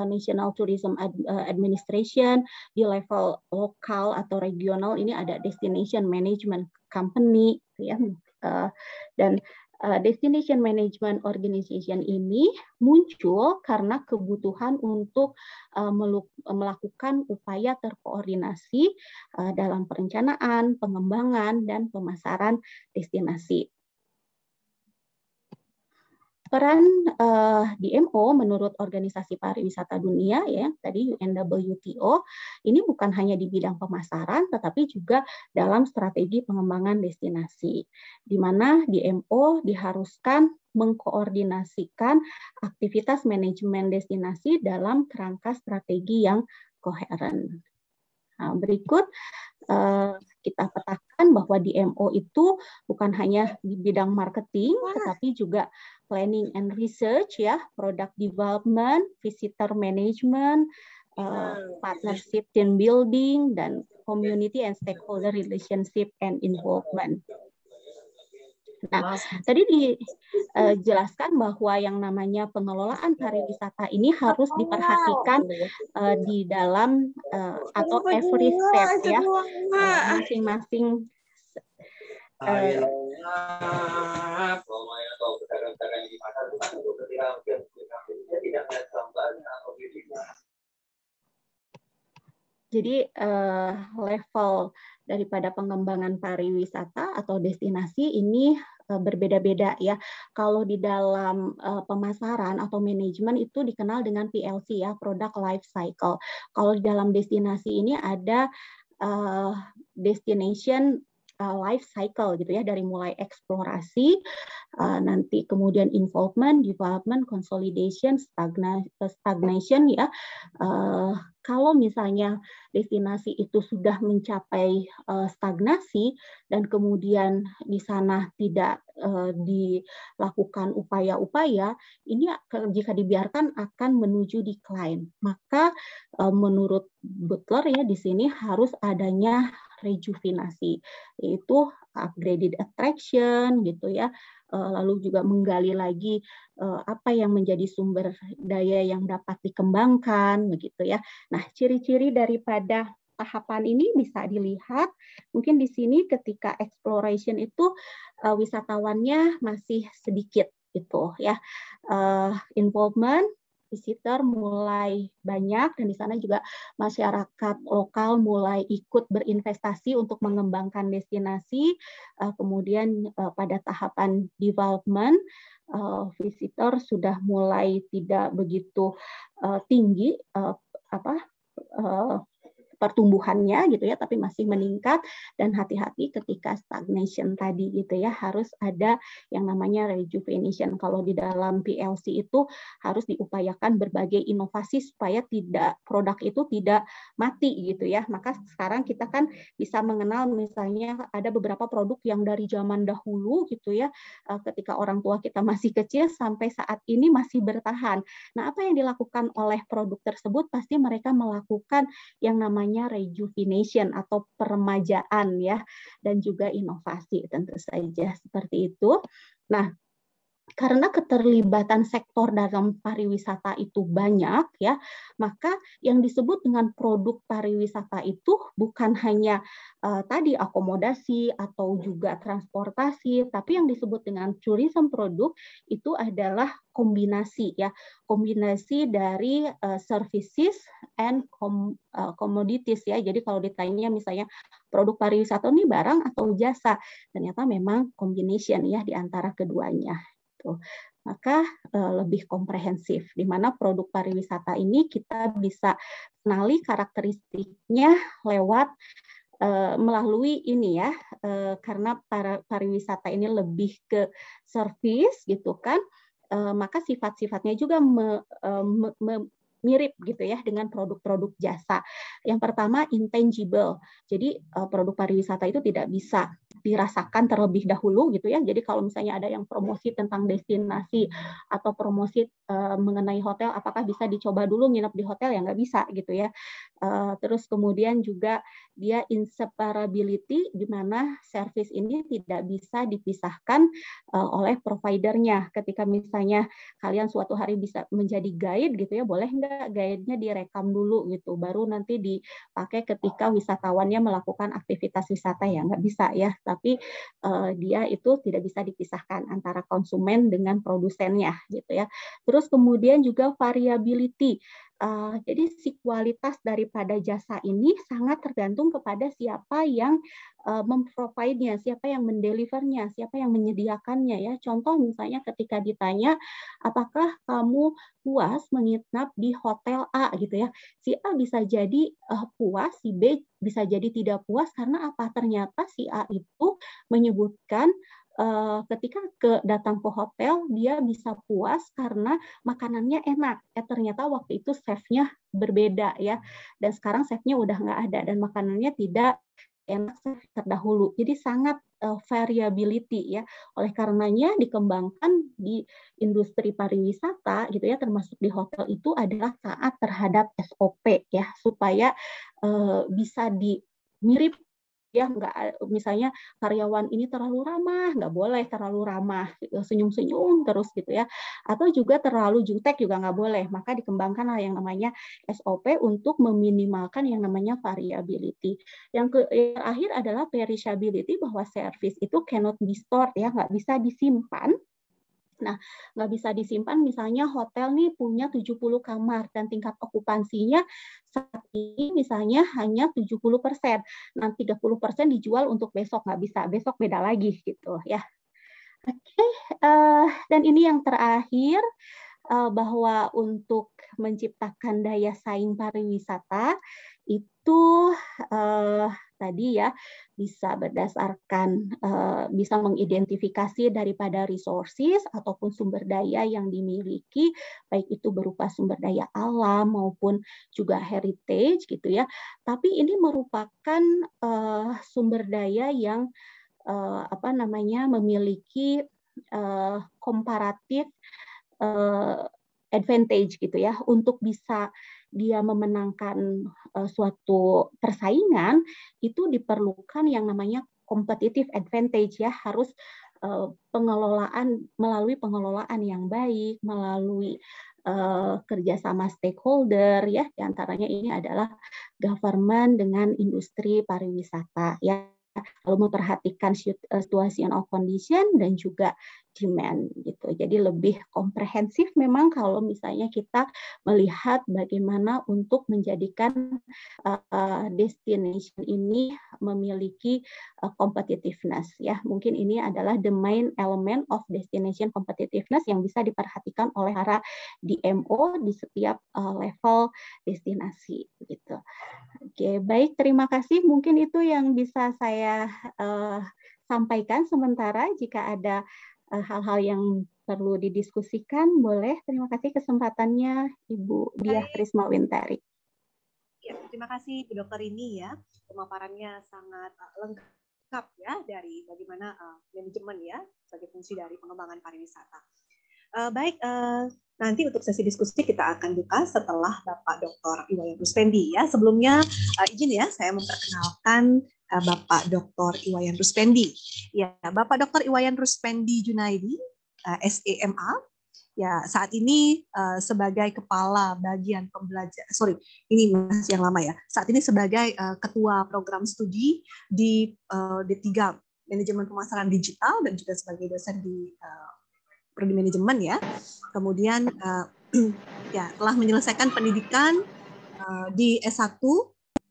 National Tourism Administration. Di level lokal atau regional ini ada Destination Management Company ya. Dan Destination Management Organization ini muncul karena kebutuhan untuk melakukan upaya terkoordinasi dalam perencanaan, pengembangan, dan pemasaran destinasi. Peran DMO menurut Organisasi Pariwisata Dunia ya tadi UNWTO ini bukan hanya di bidang pemasaran tetapi juga dalam strategi pengembangan destinasi, di mana DMO diharuskan mengkoordinasikan aktivitas manajemen destinasi dalam kerangka strategi yang koheren. Nah, berikut kita petakan bahwa DMO itu bukan hanya di bidang marketing, tetapi juga planning and research, ya, product development, visitor management, partnership team building, dan community and stakeholder relationship and involvement. Nah, tadi dijelaskan bahwa yang namanya pengelolaan pariwisata ini harus diperhatikan di dalam atau every step ya, masing-masing jadi level daripada pengembangan pariwisata atau destinasi ini berbeda-beda ya. Kalau di dalam pemasaran atau manajemen itu dikenal dengan PLC ya, Product Life Cycle. Kalau di dalam destinasi ini ada destination life cycle gitu ya, dari mulai eksplorasi, nanti kemudian involvement, development, consolidation, stagnation ya. Kalau misalnya destinasi itu sudah mencapai stagnasi dan kemudian di sana tidak dilakukan upaya-upaya, ini jika dibiarkan akan menuju decline. Maka menurut Butler ya di sini harus adanya rejuvenasi, yaitu upgraded attraction gitu ya, lalu juga menggali lagi apa yang menjadi sumber daya yang dapat dikembangkan begitu ya. Nah, ciri-ciri daripada tahapan ini bisa dilihat mungkin di sini ketika exploration itu wisatawannya masih sedikit gitu ya, involvement visitor mulai banyak dan di sana juga masyarakat lokal mulai ikut berinvestasi untuk mengembangkan destinasi. Kemudian pada tahapan development visitor sudah mulai tidak begitu tinggi pertumbuhannya gitu ya, tapi masih meningkat, dan hati-hati ketika stagnation tadi gitu ya, harus ada yang namanya rejuvenation. Kalau di dalam PLC itu harus diupayakan berbagai inovasi supaya tidak produk itu tidak mati gitu ya. Maka sekarang kita kan bisa mengenal misalnya ada beberapa produk yang dari zaman dahulu gitu ya, ketika orang tua kita masih kecil sampai saat ini masih bertahan. Nah, apa yang dilakukan oleh produk tersebut? Pasti mereka melakukan yang namanya rejuvenation atau peremajaan ya, dan juga inovasi tentu saja seperti itu. Nah, karena keterlibatan sektor dalam pariwisata itu banyak ya, maka yang disebut dengan produk pariwisata itu bukan hanya tadi akomodasi atau juga transportasi, tapi yang disebut dengan tourism produk itu adalah kombinasi ya, kombinasi dari services and commodities ya. Jadi kalau ditanya misalnya produk pariwisata ini barang atau jasa, ternyata memang combination ya di antara keduanya. Maka lebih komprehensif, di mana produk pariwisata ini kita bisa kenali karakteristiknya lewat melalui ini ya, karena pariwisata ini lebih ke service gitu kan, maka sifat-sifatnya juga mirip gitu ya dengan produk-produk jasa. Yang pertama intangible. Jadi produk pariwisata itu tidak bisa dirasakan terlebih dahulu gitu ya. Jadi kalau misalnya ada yang promosi tentang destinasi atau promosi mengenai hotel, apakah bisa dicoba dulu nginep di hotel? Ya nggak bisa gitu ya. Terus kemudian juga dia inseparability, di mana service ini tidak bisa dipisahkan oleh providernya. Ketika misalnya kalian suatu hari bisa menjadi guide gitu ya, boleh nggak guide-nya direkam dulu gitu, baru nanti dipakai ketika wisatawannya melakukan aktivitas wisata? Ya nggak bisa ya, tapi dia itu tidak bisa dipisahkan antara konsumen dengan produsennya gitu ya. Terus kemudian juga variability. Jadi si kualitas daripada jasa ini sangat tergantung kepada siapa yang memprovide-nya, siapa yang mendelivernya, siapa yang menyediakannya ya. Contoh misalnya ketika ditanya, apakah kamu puas menginap di hotel A gitu ya. Si A bisa jadi puas, si B bisa jadi tidak puas karena apa? Ternyata si A itu menyebutkan ketika datang ke hotel dia bisa puas karena makanannya enak. Ternyata waktu itu chefnya berbeda ya, dan sekarang chefnya udah nggak ada dan makanannya tidak enak terdahulu. Jadi sangat variability ya. Oleh karenanya dikembangkan di industri pariwisata gitu ya, termasuk di hotel itu adalah taat terhadap SOP ya, supaya bisa mirip ya, nggak misalnya karyawan ini terlalu ramah, nggak boleh terlalu ramah, senyum-senyum terus gitu ya, atau juga terlalu jutek juga nggak boleh. Maka dikembangkanlah yang namanya SOP untuk meminimalkan yang namanya variability. Yang terakhir adalah perishability, bahwa service itu cannot be stored ya, nggak bisa disimpan. Nah, nggak bisa disimpan, misalnya hotel nih punya 70 kamar dan tingkat okupansinya saat ini misalnya hanya 70%. Nah, 30% dijual untuk besok, nggak bisa. Besok beda lagi gitu ya. Oke, dan ini yang terakhir, bahwa untuk menciptakan daya saing pariwisata itu tadi ya bisa berdasarkan bisa mengidentifikasi daripada resources ataupun sumber daya yang dimiliki, baik itu berupa sumber daya alam maupun juga heritage gitu ya. Tapi ini merupakan sumber daya yang memiliki komparatif advantage gitu ya, untuk bisa dia memenangkan suatu persaingan, itu diperlukan yang namanya competitive advantage ya, harus melalui pengelolaan yang baik, melalui kerjasama stakeholder ya, diantaranya ini adalah government dengan industri pariwisata ya, lalu memperhatikan situation of condition dan juga demand gitu. Jadi lebih komprehensif memang kalau misalnya kita melihat bagaimana untuk menjadikan destination ini memiliki competitiveness ya. Mungkin ini adalah the main element of destination competitiveness yang bisa diperhatikan oleh para DMO di setiap level destinasi gitu. Oke, baik, terima kasih. Mungkin itu yang bisa saya sampaikan sementara. Jika ada hal-hal yang perlu didiskusikan, boleh. Terima kasih kesempatannya, Ibu Diah Trismawintari. Ya, terima kasih Bu Dokter ini ya, pemaparannya sangat lengkap ya dari bagaimana manajemen ya sebagai fungsi dari pengembangan pariwisata. Baik, nanti untuk sesi diskusi kita akan buka setelah Bapak Dr. Iwayan Ruspendi ya. Sebelumnya izin ya saya memperkenalkan Bapak Dr. Iwayan Ruspendi. Ya, Bapak Dr. Iwayan Ruspendi Junaidi SEMA. Ya, saat ini sebagai kepala bagian pembelajaran, ini masih yang lama ya. Saat ini sebagai ketua program studi di D3 Manajemen Pemasaran Digital dan juga sebagai dosen di Prodi Manajemen ya. Kemudian ya telah menyelesaikan pendidikan di S1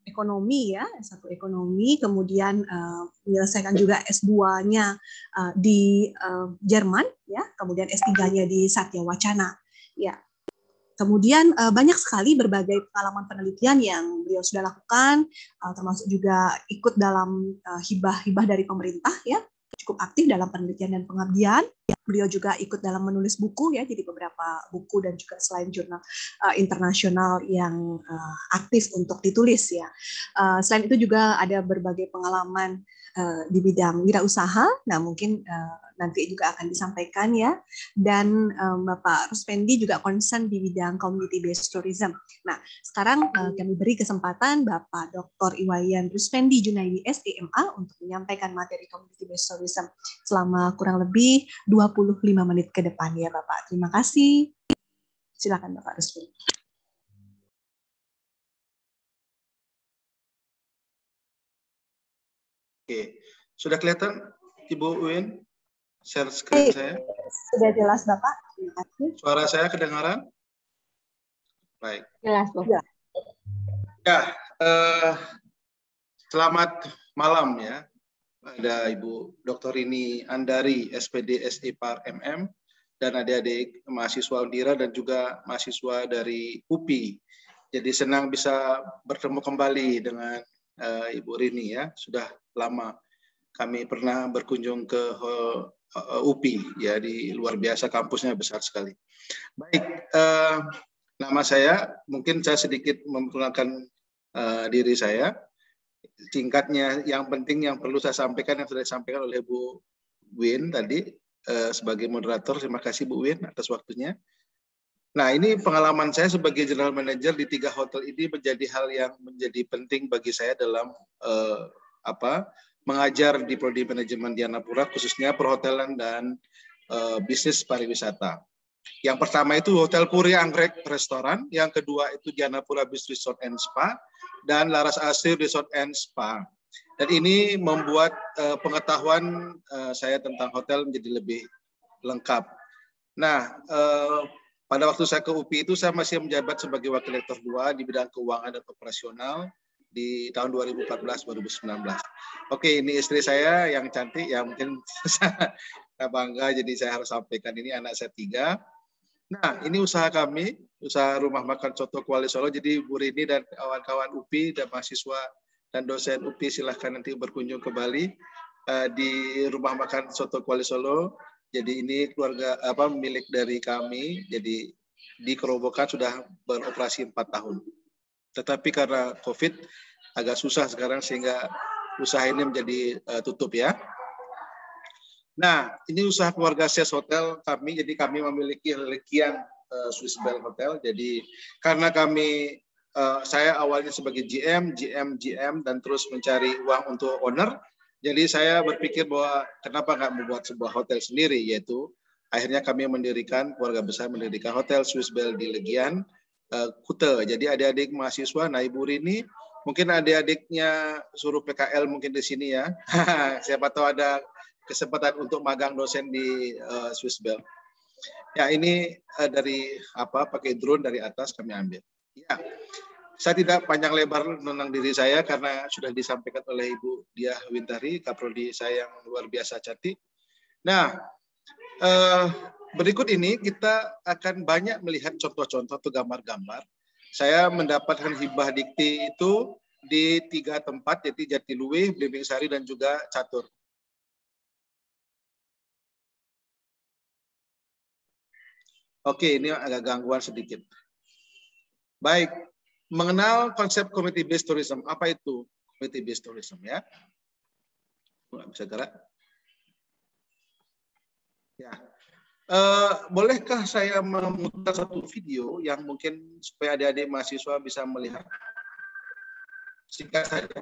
ekonomi ya, S1 ekonomi, kemudian menyelesaikan juga S2-nya di Jerman ya, kemudian S3-nya di Satya Wacana. Ya. Kemudian banyak sekali berbagai pengalaman penelitian yang beliau sudah lakukan, termasuk juga ikut dalam hibah-hibah dari pemerintah ya, cukup aktif dalam penelitian dan pengabdian. Beliau juga ikut dalam menulis buku ya, jadi beberapa buku dan juga selain jurnal internasional yang aktif untuk ditulis ya. Selain itu juga ada berbagai pengalaman di bidang wirausaha. Nah, mungkin nanti juga akan disampaikan ya. Dan Bapak Ruspendi juga concern di bidang community based tourism. Nah, sekarang kami beri kesempatan Bapak Dr. Iwayan Ruspendi Junaidi SEMA untuk menyampaikan materi community based tourism selama kurang lebih 25 menit ke depan ya Bapak. Terima kasih. Silakan Bapak Ruspendi. Oke, sudah kelihatan Ibu Uin share screen saya? Sudah jelas Bapak. Terima kasih. Suara saya kedengaran? Baik. Jelas, Bapak. Ya, selamat malam ya. Ada Ibu Dr. Rini Andari, SPD SIPAR MM, dan adik-adik mahasiswa Undira dan juga mahasiswa dari UPI. Jadi senang bisa bertemu kembali dengan Ibu Rini ya. Sudah lama kami pernah berkunjung ke UPI ya, di luar biasa, kampusnya besar sekali. Baik, nama saya mungkin saya sedikit memperkenalkan diri saya. Singkatnya, yang penting yang perlu saya sampaikan yang sudah disampaikan oleh Bu Win tadi sebagai moderator. Terima kasih Bu Win atas waktunya. Nah, ini pengalaman saya sebagai general manager di 3 hotel ini menjadi hal yang menjadi penting bagi saya dalam mengajar di Prodi Manajemen Dianapura, khususnya perhotelan dan bisnis pariwisata. Yang pertama itu Hotel Puri Anggrek Restoran, yang kedua itu Dianapura Beach Resort and Spa, dan Laras Asir Resort and Spa. Dan ini membuat pengetahuan saya tentang hotel menjadi lebih lengkap. Nah, pada waktu saya ke UPI itu saya masih menjabat sebagai Wakil Rektor 2 di bidang keuangan dan operasional di tahun 2014-2019. Oke, ini istri saya yang cantik, ya mungkin saya bangga, jadi saya harus sampaikan ini anak saya 3. Nah, ini usaha kami, usaha Rumah Makan Soto Kuali Solo. Jadi Bu Rini dan kawan-kawan UPI dan mahasiswa dan dosen UPI silahkan nanti berkunjung ke Bali di Rumah Makan Soto Kuali Solo. Jadi ini keluarga milik dari kami. Jadi di Kerobokan sudah beroperasi 4 tahun. Tetapi karena COVID agak susah sekarang sehingga usaha ini menjadi tutup ya. Nah, ini usaha keluarga Ses Hotel kami. Jadi kami memiliki Legian Swiss Bell Hotel. Jadi karena kami saya awalnya sebagai GM dan terus mencari uang untuk owner. Jadi saya berpikir bahwa kenapa nggak membuat sebuah hotel sendiri, yaitu akhirnya kami keluarga besar mendirikan Hotel Swiss Bell di Legian Kute. Jadi adik-adik mahasiswa, nah Ibu Rini, mungkin adik-adiknya suruh PKL mungkin di sini ya. Siapa tahu ada kesempatan untuk magang dosen di Swiss Bell. Ya, ini dari pakai drone dari atas kami ambil. Ya. Saya tidak panjang lebar tentang diri saya karena sudah disampaikan oleh Ibu Diah Wintari, kaprodi saya yang luar biasa cantik. Nah, berikut ini kita akan banyak melihat contoh-contoh atau gambar-gambar. Saya mendapatkan hibah dikti itu di 3 tempat, yaitu Jatiluwih, Blimbing Sari, dan juga Catur. Oke, ini agak gangguan sedikit. Baik. Mengenal konsep community based tourism. Apa itu community based tourism ya? Nggak bisa gerak. Ya. Bolehkah saya memutar satu video yang mungkin supaya adik-adik mahasiswa bisa melihat? Singkat saja.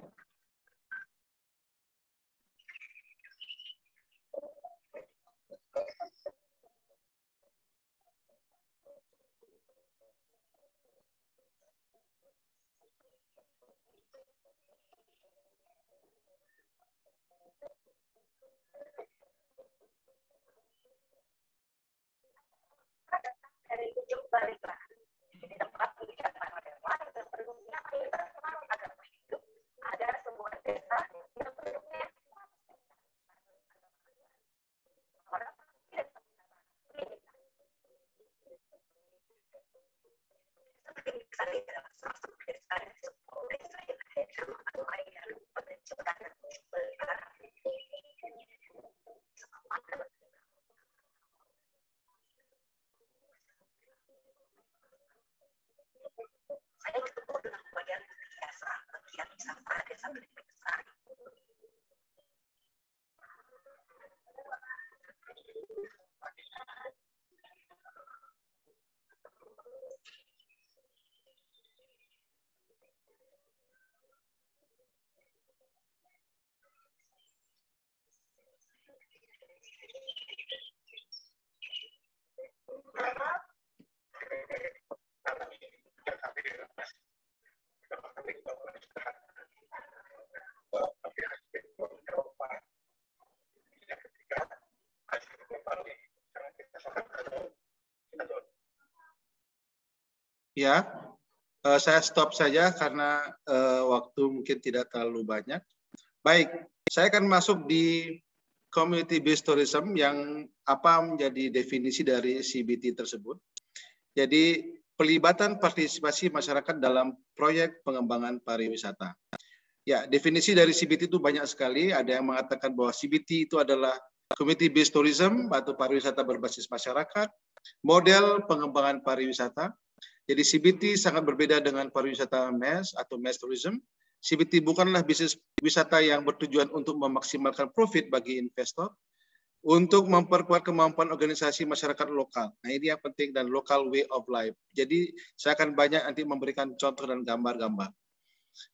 Ya, saya stop saja karena waktu mungkin tidak terlalu banyak. Baik, saya akan masuk di community based tourism yang apa menjadi definisi dari CBT tersebut. Jadi pelibatan partisipasi masyarakat dalam proyek pengembangan pariwisata. Ya, definisi dari CBT itu banyak sekali. Ada yang mengatakan bahwa CBT itu adalah community based tourism atau pariwisata berbasis masyarakat, model pengembangan pariwisata. Jadi CBT sangat berbeda dengan pariwisata mass atau mass tourism. CBT bukanlah bisnis wisata yang bertujuan untuk memaksimalkan profit bagi investor, untuk memperkuat kemampuan organisasi masyarakat lokal. Nah, ini yang penting, dan local way of life. Jadi saya akan banyak nanti memberikan contoh dan gambar-gambar.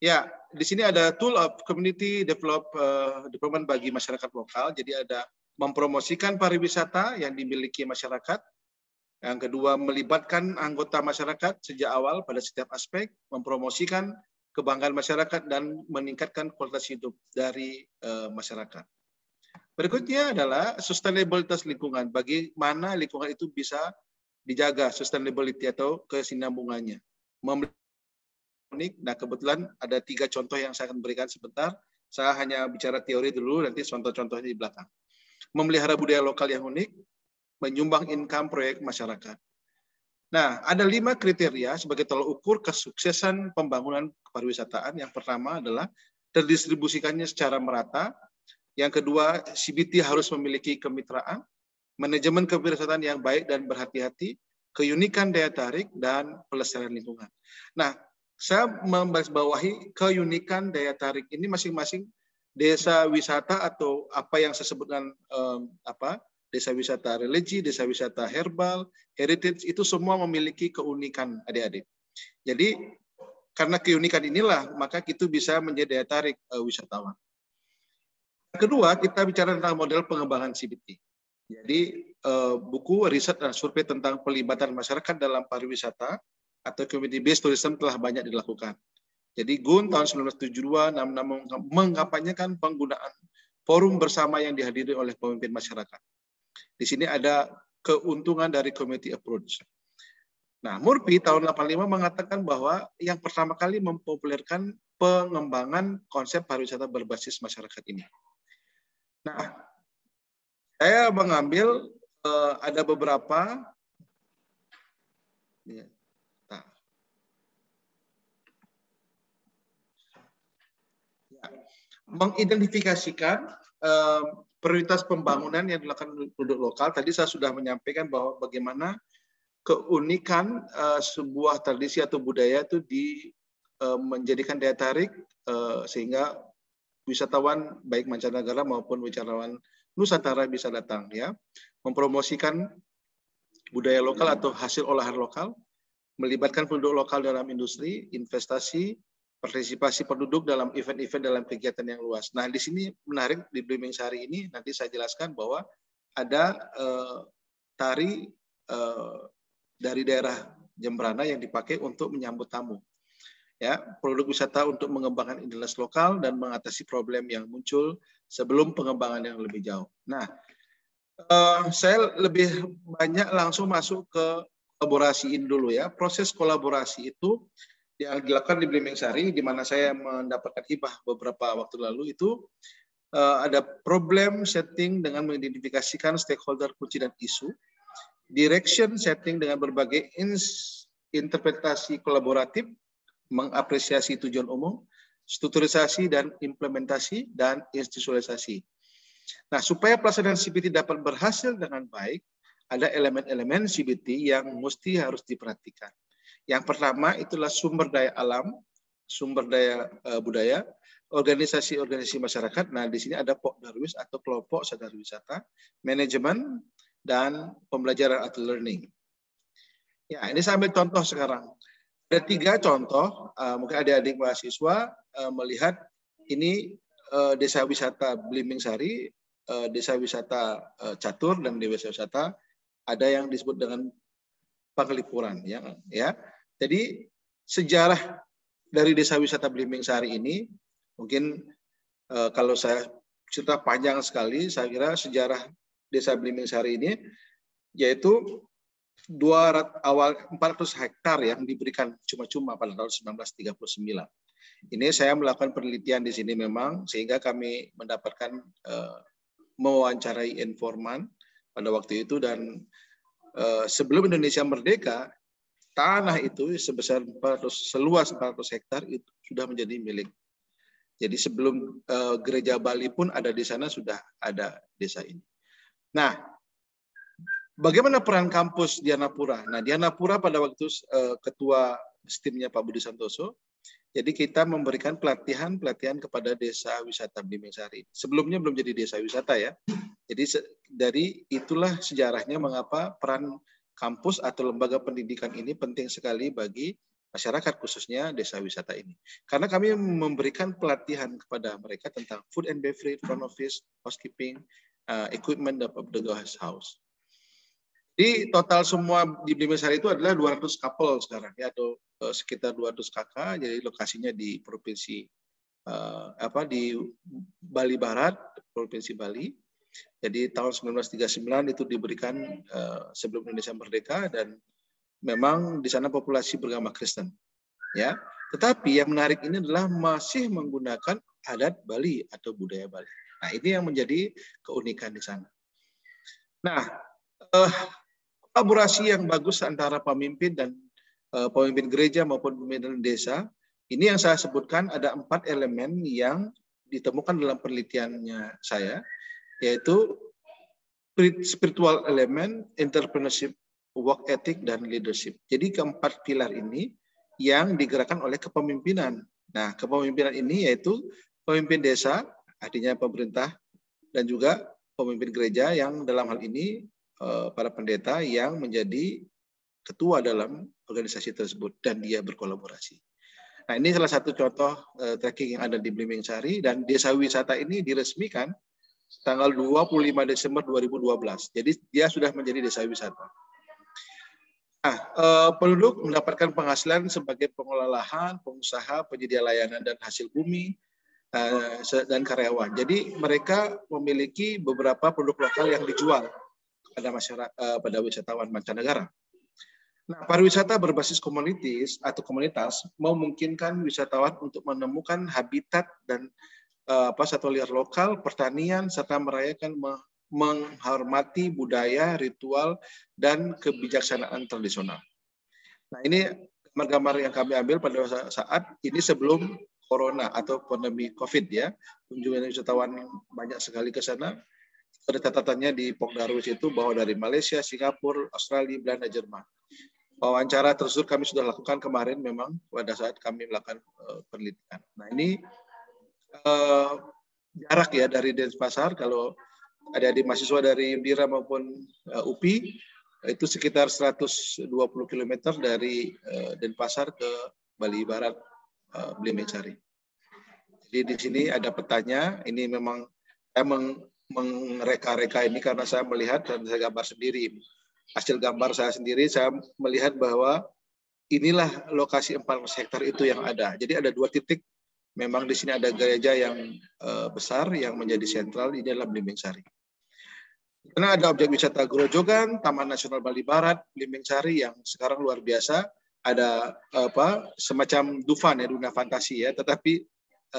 Ya, di sini ada tool of community development bagi masyarakat lokal. Jadi ada mempromosikan pariwisata yang dimiliki masyarakat. Yang kedua, melibatkan anggota masyarakat sejak awal pada setiap aspek, mempromosikan kebanggaan masyarakat dan meningkatkan kualitas hidup dari masyarakat. Berikutnya adalah sustainabilitas lingkungan. Bagaimana lingkungan itu bisa dijaga, sustainability atau kesinambungannya. Nah, kebetulan ada 3 contoh yang saya akan berikan sebentar. Saya hanya bicara teori dulu, nanti contoh-contohnya di belakang. Memelihara budaya lokal yang unik, menyumbang income proyek masyarakat. Nah, ada 5 kriteria sebagai tolak ukur kesuksesan pembangunan pariwisataan. Yang pertama adalah terdistribusikannya secara merata. Yang kedua, CBT harus memiliki kemitraan, manajemen kepariwisataan yang baik dan berhati-hati, keunikan daya tarik, dan pelestarian lingkungan. Nah, saya membawahi keunikan daya tarik ini masing-masing desa wisata atau apa yang saya sebutkan desa wisata religi, desa wisata herbal, heritage, itu semua memiliki keunikan, adik-adik. Jadi karena keunikan inilah maka itu bisa menjadi daya tarik wisatawan. Kedua, kita bicara tentang model pengembangan CBT. Jadi buku riset dan survei tentang pelibatan masyarakat dalam pariwisata atau community based tourism telah banyak dilakukan. Jadi GUN tahun 1972 mengkampanyekan penggunaan forum bersama yang dihadiri oleh pemimpin masyarakat. Di sini ada keuntungan dari community approach. Nah, Murphy tahun 85 mengatakan bahwa yang pertama kali mempopulerkan pengembangan konsep pariwisata berbasis masyarakat ini. Nah, saya mengambil ada beberapa mengidentifikasikan prioritas pembangunan yang dilakukan penduduk lokal. Tadi saya sudah menyampaikan bahwa bagaimana keunikan sebuah tradisi atau budaya itu menjadikan daya tarik sehingga wisatawan baik mancanegara maupun wisatawan Nusantara bisa datang, ya. Mempromosikan budaya lokal atau hasil olahan lokal, melibatkan penduduk lokal dalam industri, investasi, partisipasi penduduk dalam event-event dalam kegiatan yang luas. Nah, di sini menarik di Blimbing Sari ini nanti saya jelaskan bahwa ada tari dari daerah Jembrana yang dipakai untuk menyambut tamu. Ya, produk wisata untuk mengembangkan identitas lokal dan mengatasi problem yang muncul sebelum pengembangan yang lebih jauh. Nah, saya lebih banyak langsung masuk ke kolaborasi ini dulu, ya. Proses kolaborasi itu yang dilakukan di Blimbing Sari, di mana saya mendapatkan hibah beberapa waktu lalu itu ada problem setting dengan mengidentifikasikan stakeholder kunci dan isu, direction setting dengan berbagai interpretasi kolaboratif, mengapresiasi tujuan umum, strukturisasi dan implementasi, dan institusionalisasi. Nah, supaya pelaksanaan CBT dapat berhasil dengan baik, ada elemen-elemen CBT yang mesti harus diperhatikan. Yang pertama itulah sumber daya alam, sumber daya budaya, organisasi-organisasi masyarakat. Nah, di sini ada POK Darwis atau kelompok sadar wisata, manajemen, dan pembelajaran atau learning. Ya, ini saya ambil contoh sekarang. Ada 3 contoh, mungkin adik-adik mahasiswa melihat ini desa wisata Blimbing Sari, desa wisata Catur, dan desa wisata ada yang disebut dengan Pangelipuran, ya. Jadi sejarah dari desa wisata Blimbing Sari ini mungkin kalau saya cerita panjang sekali, saya kira sejarah desa Blimbing Sari ini yaitu 400 hektar yang diberikan cuma-cuma pada tahun 1939. Ini saya melakukan penelitian di sini memang, sehingga kami mendapatkan mewawancarai informan pada waktu itu, dan sebelum Indonesia merdeka, tanah itu sebesar seluas 400 hektar itu sudah menjadi milik. Jadi sebelum gereja Bali pun ada di sana, sudah ada desa ini. Nah, bagaimana peran kampus Dianapura? Nah, Dianapura pada waktu ketua STIM-nya Pak Budi Santoso, jadi kita memberikan pelatihan kepada desa wisata Blimbing Sari. Sebelumnya belum jadi desa wisata ya. Jadi dari itulah sejarahnya mengapa peran kampus atau lembaga pendidikan ini penting sekali bagi masyarakat, khususnya desa wisata ini. Karena kami memberikan pelatihan kepada mereka tentang food and beverage, front office, housekeeping, equipment of the guest house. Di total semua di Blimbing Sari itu adalah 200 couple sekarang ya, atau sekitar 200 kakak. Jadi lokasinya di provinsi di Bali Barat, provinsi Bali. Jadi tahun 1939 itu diberikan sebelum Indonesia merdeka, dan memang di sana populasi beragama Kristen. Ya, tetapi yang menarik ini adalah masih menggunakan adat Bali atau budaya Bali. Nah, ini yang menjadi keunikan di sana. Nah, kolaborasi yang bagus antara pemimpin dan pemimpin gereja maupun pemimpin desa, ini yang saya sebutkan ada 4 elemen yang ditemukan dalam penelitiannya saya, yaitu spiritual element, entrepreneurship, work ethic, dan leadership. Jadi keempat pilar ini yang digerakkan oleh kepemimpinan. Nah, kepemimpinan ini yaitu pemimpin desa, artinya pemerintah, dan juga pemimpin gereja yang dalam hal ini para pendeta yang menjadi ketua dalam organisasi tersebut, dan dia berkolaborasi. Nah, ini salah satu contoh trekking yang ada di Blimbing Sari, dan desa wisata ini diresmikan tanggal 25 Desember 2012. Jadi dia sudah menjadi desa wisata. Nah, penduduk mendapatkan penghasilan sebagai pengelola lahan, pengusaha, penyedia layanan dan hasil bumi, dan karyawan. Jadi mereka memiliki beberapa produk lokal yang dijual pada masyarakat, pada wisatawan mancanegara. Nah, pariwisata berbasis komunitas memungkinkan wisatawan untuk menemukan habitat dan satwa liar lokal, pertanian, serta merayakan menghormati budaya, ritual, dan kebijaksanaan tradisional. Nah, ini gambar-gambar yang kami ambil pada saat ini sebelum corona atau pandemi COVID ya. Kunjungan wisatawan banyak sekali ke sana. Ada catatannya di Pok Darwis itu bahwa dari Malaysia, Singapura, Australia, Belanda, Jerman. Wawancara tersebut kami sudah lakukan kemarin memang pada saat kami melakukan penelitian. Nah, ini jarak ya dari Denpasar, kalau ada di mahasiswa dari Undira maupun UPI, itu sekitar 120 km dari Denpasar ke Bali Barat, Blimbing Sari. Jadi di sini ada petanya, ini memang saya mengreka-reka ini karena saya melihat dan saya gambar sendiri. Hasil gambar saya sendiri, saya melihat bahwa inilah lokasi 400 hektar itu yang ada. Jadi ada 2 titik. Memang di sini ada gereja yang besar yang menjadi sentral, ini adalah Blimbing Sari. Karena ada objek wisata Grojogan, Taman Nasional Bali Barat, Blimbing Sari yang sekarang luar biasa. Ada semacam Dufan ya, dunia fantasi ya, tetapi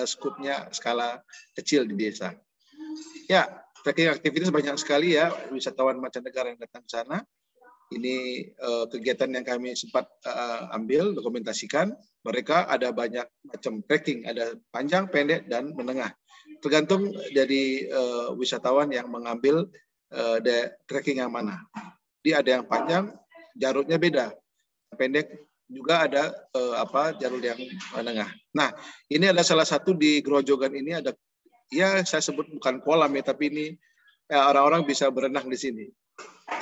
skupnya skala kecil di desa. Ya, trekking aktivitas banyak sekali ya, wisatawan mancanegara yang datang ke sana. Ini kegiatan yang kami sempat ambil, dokumentasikan. Mereka ada banyak macam trekking, ada panjang, pendek, dan menengah. Tergantung dari wisatawan yang mengambil trekking yang mana. Jadi ada yang panjang, jalurnya beda. Pendek juga ada jalur yang menengah. Nah, ini ada salah satu di Grojogan ini ada, ya saya sebut bukan kolam ya, tapi ini orang-orang bisa berenang di sini.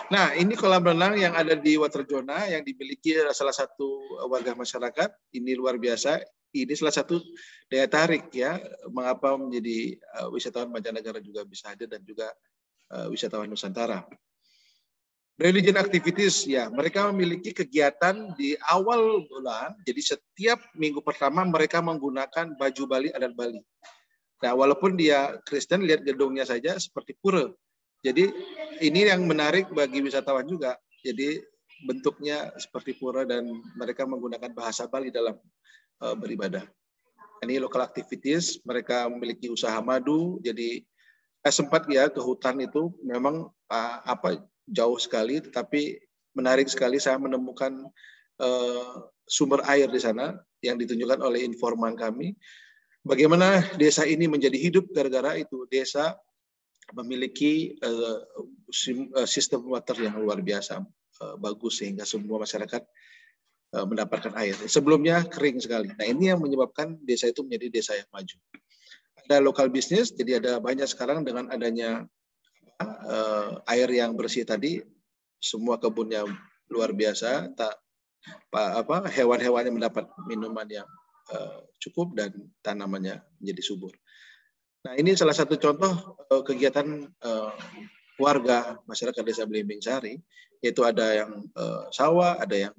Nah, ini kolam renang yang ada di Waterjona yang dimiliki salah satu warga masyarakat. Ini luar biasa. Ini salah satu daya tarik ya, mengapa menjadi wisatawan mancanegara juga bisa hadir, dan juga wisatawan Nusantara. Religion activities ya, mereka memiliki kegiatan di awal bulan. Jadi setiap minggu pertama mereka menggunakan baju Bali, adat Bali. Nah, walaupun dia Kristen, lihat gedungnya saja seperti pura. Jadi ini yang menarik bagi wisatawan juga. Jadi bentuknya seperti pura dan mereka menggunakan bahasa Bali dalam beribadah. Ini local activities, mereka memiliki usaha madu, jadi sempat ya ke hutan itu memang jauh sekali, tetapi menarik sekali saya menemukan sumber air di sana yang ditunjukkan oleh informan kami. Bagaimana desa ini menjadi hidup gara-gara itu. Desa memiliki sistem water yang luar biasa bagus sehingga semua masyarakat mendapatkan air. Sebelumnya kering sekali. Nah, ini yang menyebabkan desa itu menjadi desa yang maju. Ada lokal bisnis, jadi ada banyak sekarang dengan adanya air yang bersih tadi, semua kebunnya luar biasa, hewan-hewannya mendapat minuman yang cukup dan tanamannya menjadi subur. Nah, ini salah satu contoh kegiatan warga masyarakat Desa Belimbing Sari, yaitu ada yang sawah, ada yang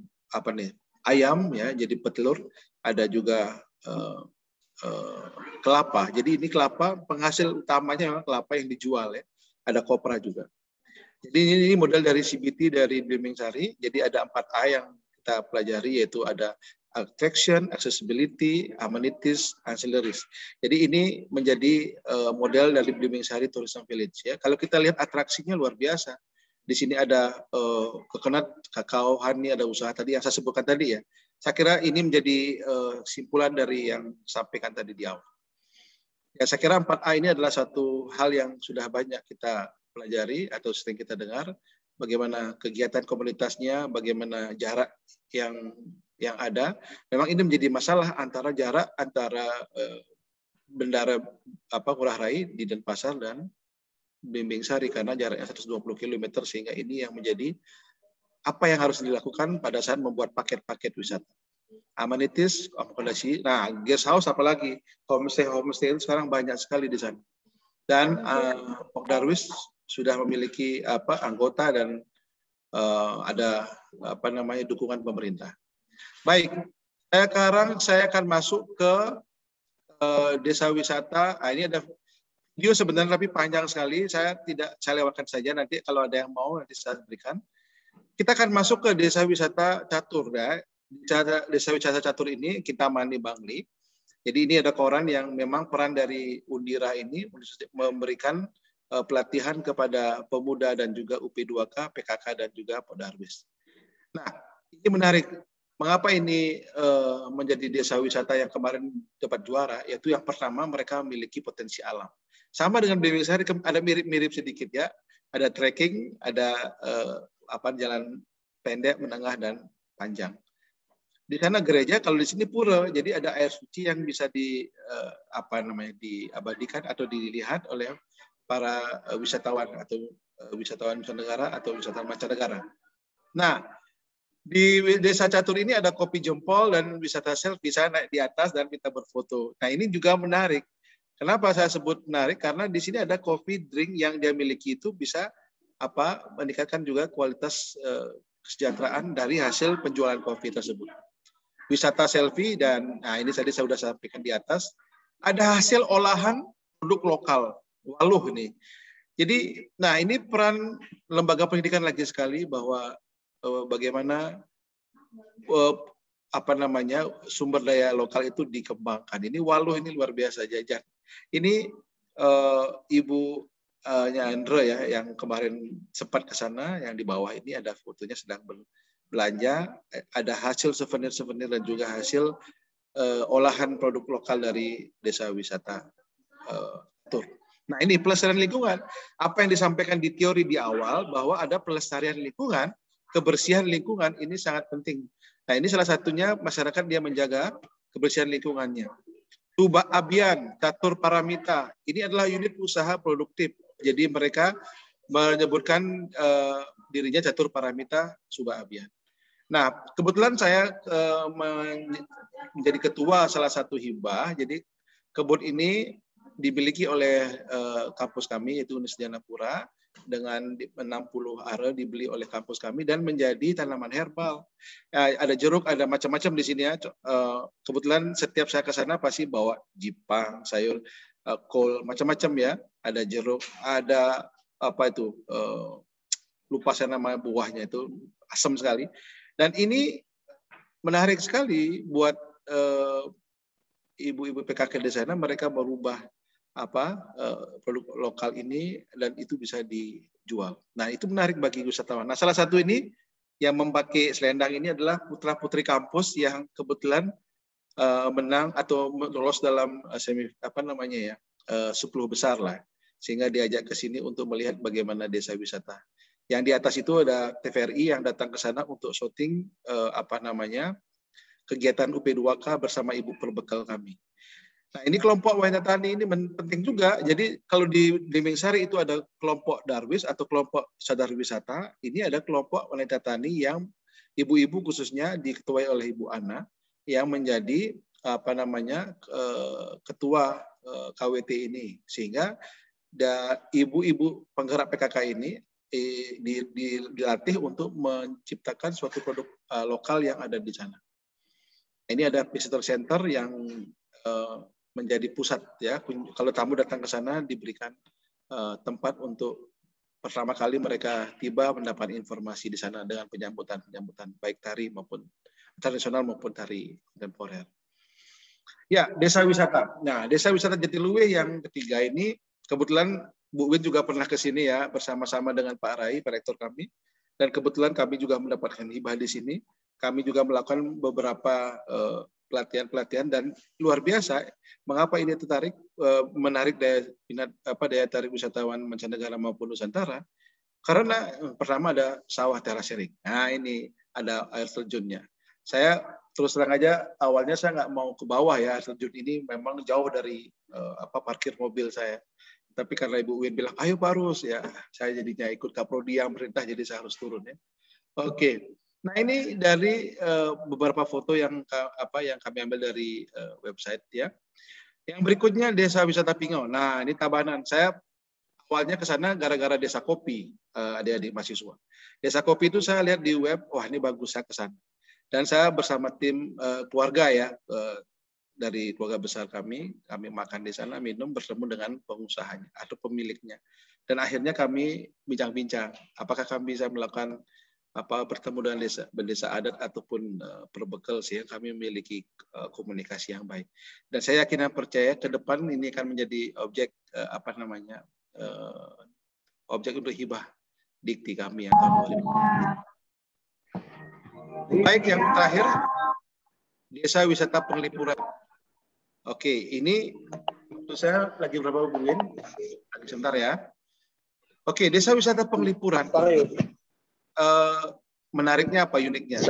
ayam ya, jadi petelur, ada juga kelapa. Jadi ini kelapa penghasil utamanya memang kelapa yang dijual ya. Ada kopra juga. Jadi ini model dari CBT dari Belimbing Sari. Jadi ada 4A yang kita pelajari, yaitu ada attraction, accessibility, amenities, ancillaries. Jadi ini menjadi model dari Belimbing Sari Tourism Village ya. Kalau kita lihat atraksinya luar biasa. Di sini ada coconut, kakao, honey, ada usaha tadi yang saya sebutkan tadi ya. Saya kira ini menjadi simpulan dari yang sampaikan tadi di awal. Ya, saya kira 4A ini adalah satu hal yang sudah banyak kita pelajari atau sering kita dengar. Bagaimana kegiatan komunitasnya, bagaimana jarak yang ada. Memang ini menjadi masalah antara jarak antara Bendara Ngurah Rai di Denpasar dan Belimbing Sari karena jaraknya 120 km, sehingga ini yang menjadi apa yang harus dilakukan pada saat membuat paket-paket wisata. Amenities, akomodasi, nah guest house apalagi, homestay itu sekarang banyak sekali di sana. Dan Pokdarwis sudah memiliki anggota dan ada dukungan pemerintah. Baik, sekarang saya akan masuk ke desa wisata. Ini ada video sebenarnya tapi panjang sekali. Saya lewatkan saja, nanti kalau ada yang mau nanti saya berikan. Kita akan masuk ke desa wisata catur ya. Desa wisata catur ini Kintamani Bangli. Jadi ini ada koran yang memang peran dari Undira ini memberikan pelatihan kepada pemuda dan juga UP2K, PKK dan juga Pokdarwis. Nah, ini menarik. Mengapa ini menjadi desa wisata yang kemarin dapat juara? Yaitu yang pertama, mereka memiliki potensi alam. Sama dengan Belimbing Sari, ada mirip-mirip sedikit ya. Ada trekking, ada jalan pendek, menengah dan panjang. Di sana gereja, kalau di sini pura, jadi ada air suci yang bisa diabadikan atau dilihat oleh para wisatawan atau wisatawan mancanegara atau wisatawan mancanegara. Nah, di desa catur ini ada kopi jempol dan wisata selfie. Saya naik di atas dan kita berfoto. Nah, ini juga menarik. Kenapa saya sebut menarik? Karena di sini ada coffee drink yang dia miliki itu bisa meningkatkan juga kualitas kesejahteraan dari hasil penjualan kopi tersebut. Wisata selfie dan ini tadi saya sudah sampaikan di atas, ada hasil olahan produk lokal, waluh ini. Jadi, ini peran lembaga pendidikan lagi sekali bahwa bagaimana sumber daya lokal itu dikembangkan. Ini waluh ini luar biasa jajan. Ini Ibu Andra ya yang kemarin sempat ke sana, yang di bawah ini ada fotonya sedang belanja, ada hasil souvenir dan juga hasil olahan produk lokal dari desa wisata Catur. Nah, ini pelestarian lingkungan. Apa yang disampaikan di teori di awal bahwa ada pelestarian lingkungan, kebersihan lingkungan ini sangat penting. Nah, ini salah satunya masyarakat dia menjaga kebersihan lingkungannya. Subak Abian, Catur Paramita, ini adalah unit usaha produktif. Jadi mereka menyebutkan dirinya Catur Paramita Subak Abian. Nah, kebetulan saya menjadi ketua salah satu hibah. Jadi kebun ini dimiliki oleh kampus kami, yaitu Universitas Dianapura, dengan 60 are dibeli oleh kampus kami dan menjadi tanaman herbal. Ada jeruk, ada macam-macam di sini ya. Kebetulan setiap saya ke sana pasti bawa jipang, sayur, kol, macam-macam ya. Ada jeruk, ada lupa saya nama buahnya itu, asam sekali. Dan ini menarik sekali buat ibu-ibu PKK di sana, mereka merubah produk lokal ini dan itu bisa dijual. Nah, itu menarik bagi wisatawan. Nah, salah satu ini yang memakai selendang ini adalah putra-putri kampus yang kebetulan menang atau lolos dalam 10 besar lah, sehingga diajak ke sini untuk melihat bagaimana desa wisata. Yang di atas itu ada TVRI yang datang ke sana untuk syuting kegiatan UP2K bersama ibu perbekal kami. Nah, ini kelompok wanita tani ini penting juga. Jadi kalau di Blimbing Sari itu ada kelompok Darwis atau kelompok sadar wisata. Ini ada kelompok wanita tani yang ibu-ibu khususnya diketuai oleh Ibu Ana yang menjadi ketua KWT ini, sehingga ibu-ibu penggerak PKK ini dilatih untuk menciptakan suatu produk lokal yang ada di sana. Ini ada visitor center yang menjadi pusat ya. Kalau tamu datang ke sana diberikan tempat untuk pertama kali mereka tiba mendapat informasi di sana dengan penyambutan baik tari maupun tradisional maupun tari kontemporer. Ya, desa wisata. Nah, desa wisata Jatiluwe yang ketiga ini kebetulan Bu Win juga pernah ke sini ya bersama-sama dengan Pak Rai, Pak Rektor kami, dan kebetulan kami juga mendapatkan hibah di sini. Kami juga melakukan beberapa pelatihan dan luar biasa. Mengapa ini menarik daya tarik wisatawan mancanegara maupun Nusantara? Karena pertama ada sawah terasering. Nah, ini ada air terjunnya. Saya terus terang aja awalnya saya nggak mau ke bawah ya, air terjun ini memang jauh dari parkir mobil saya. Tapi karena Ibu Win bilang, ayo Pak Rus, ya saya jadinya ikut kaprodi yang perintah, jadi saya harus turun ya. Oke. Nah, ini dari beberapa foto yang kami ambil dari website ya. Yang berikutnya Desa Wisata Pingau. Nah, ini Tabanan. Saya awalnya ke sana gara-gara Desa Kopi, adik-adik mahasiswa. Desa Kopi itu saya lihat di web, wah ini bagus, saya ke sana. Dan saya bersama tim keluarga ya, dari keluarga besar kami makan di sana, minum, bertemu dengan pengusahanya atau pemiliknya. Dan akhirnya kami bincang-bincang, apakah kami bisa melakukan bertemu dengan desa adat ataupun perbekal, sih kami memiliki komunikasi yang baik. Dan saya yakin dan percaya ke depan ini akan menjadi objek objek untuk hibah dikti kami yang tahun 2020. Baik, yang terakhir Desa Wisata Penglipuran. Oke, ini untuk saya lagi berapa hubungin? Sebentar ya. Oke, Desa Wisata Penglipuran. Menariknya apa, uniknya?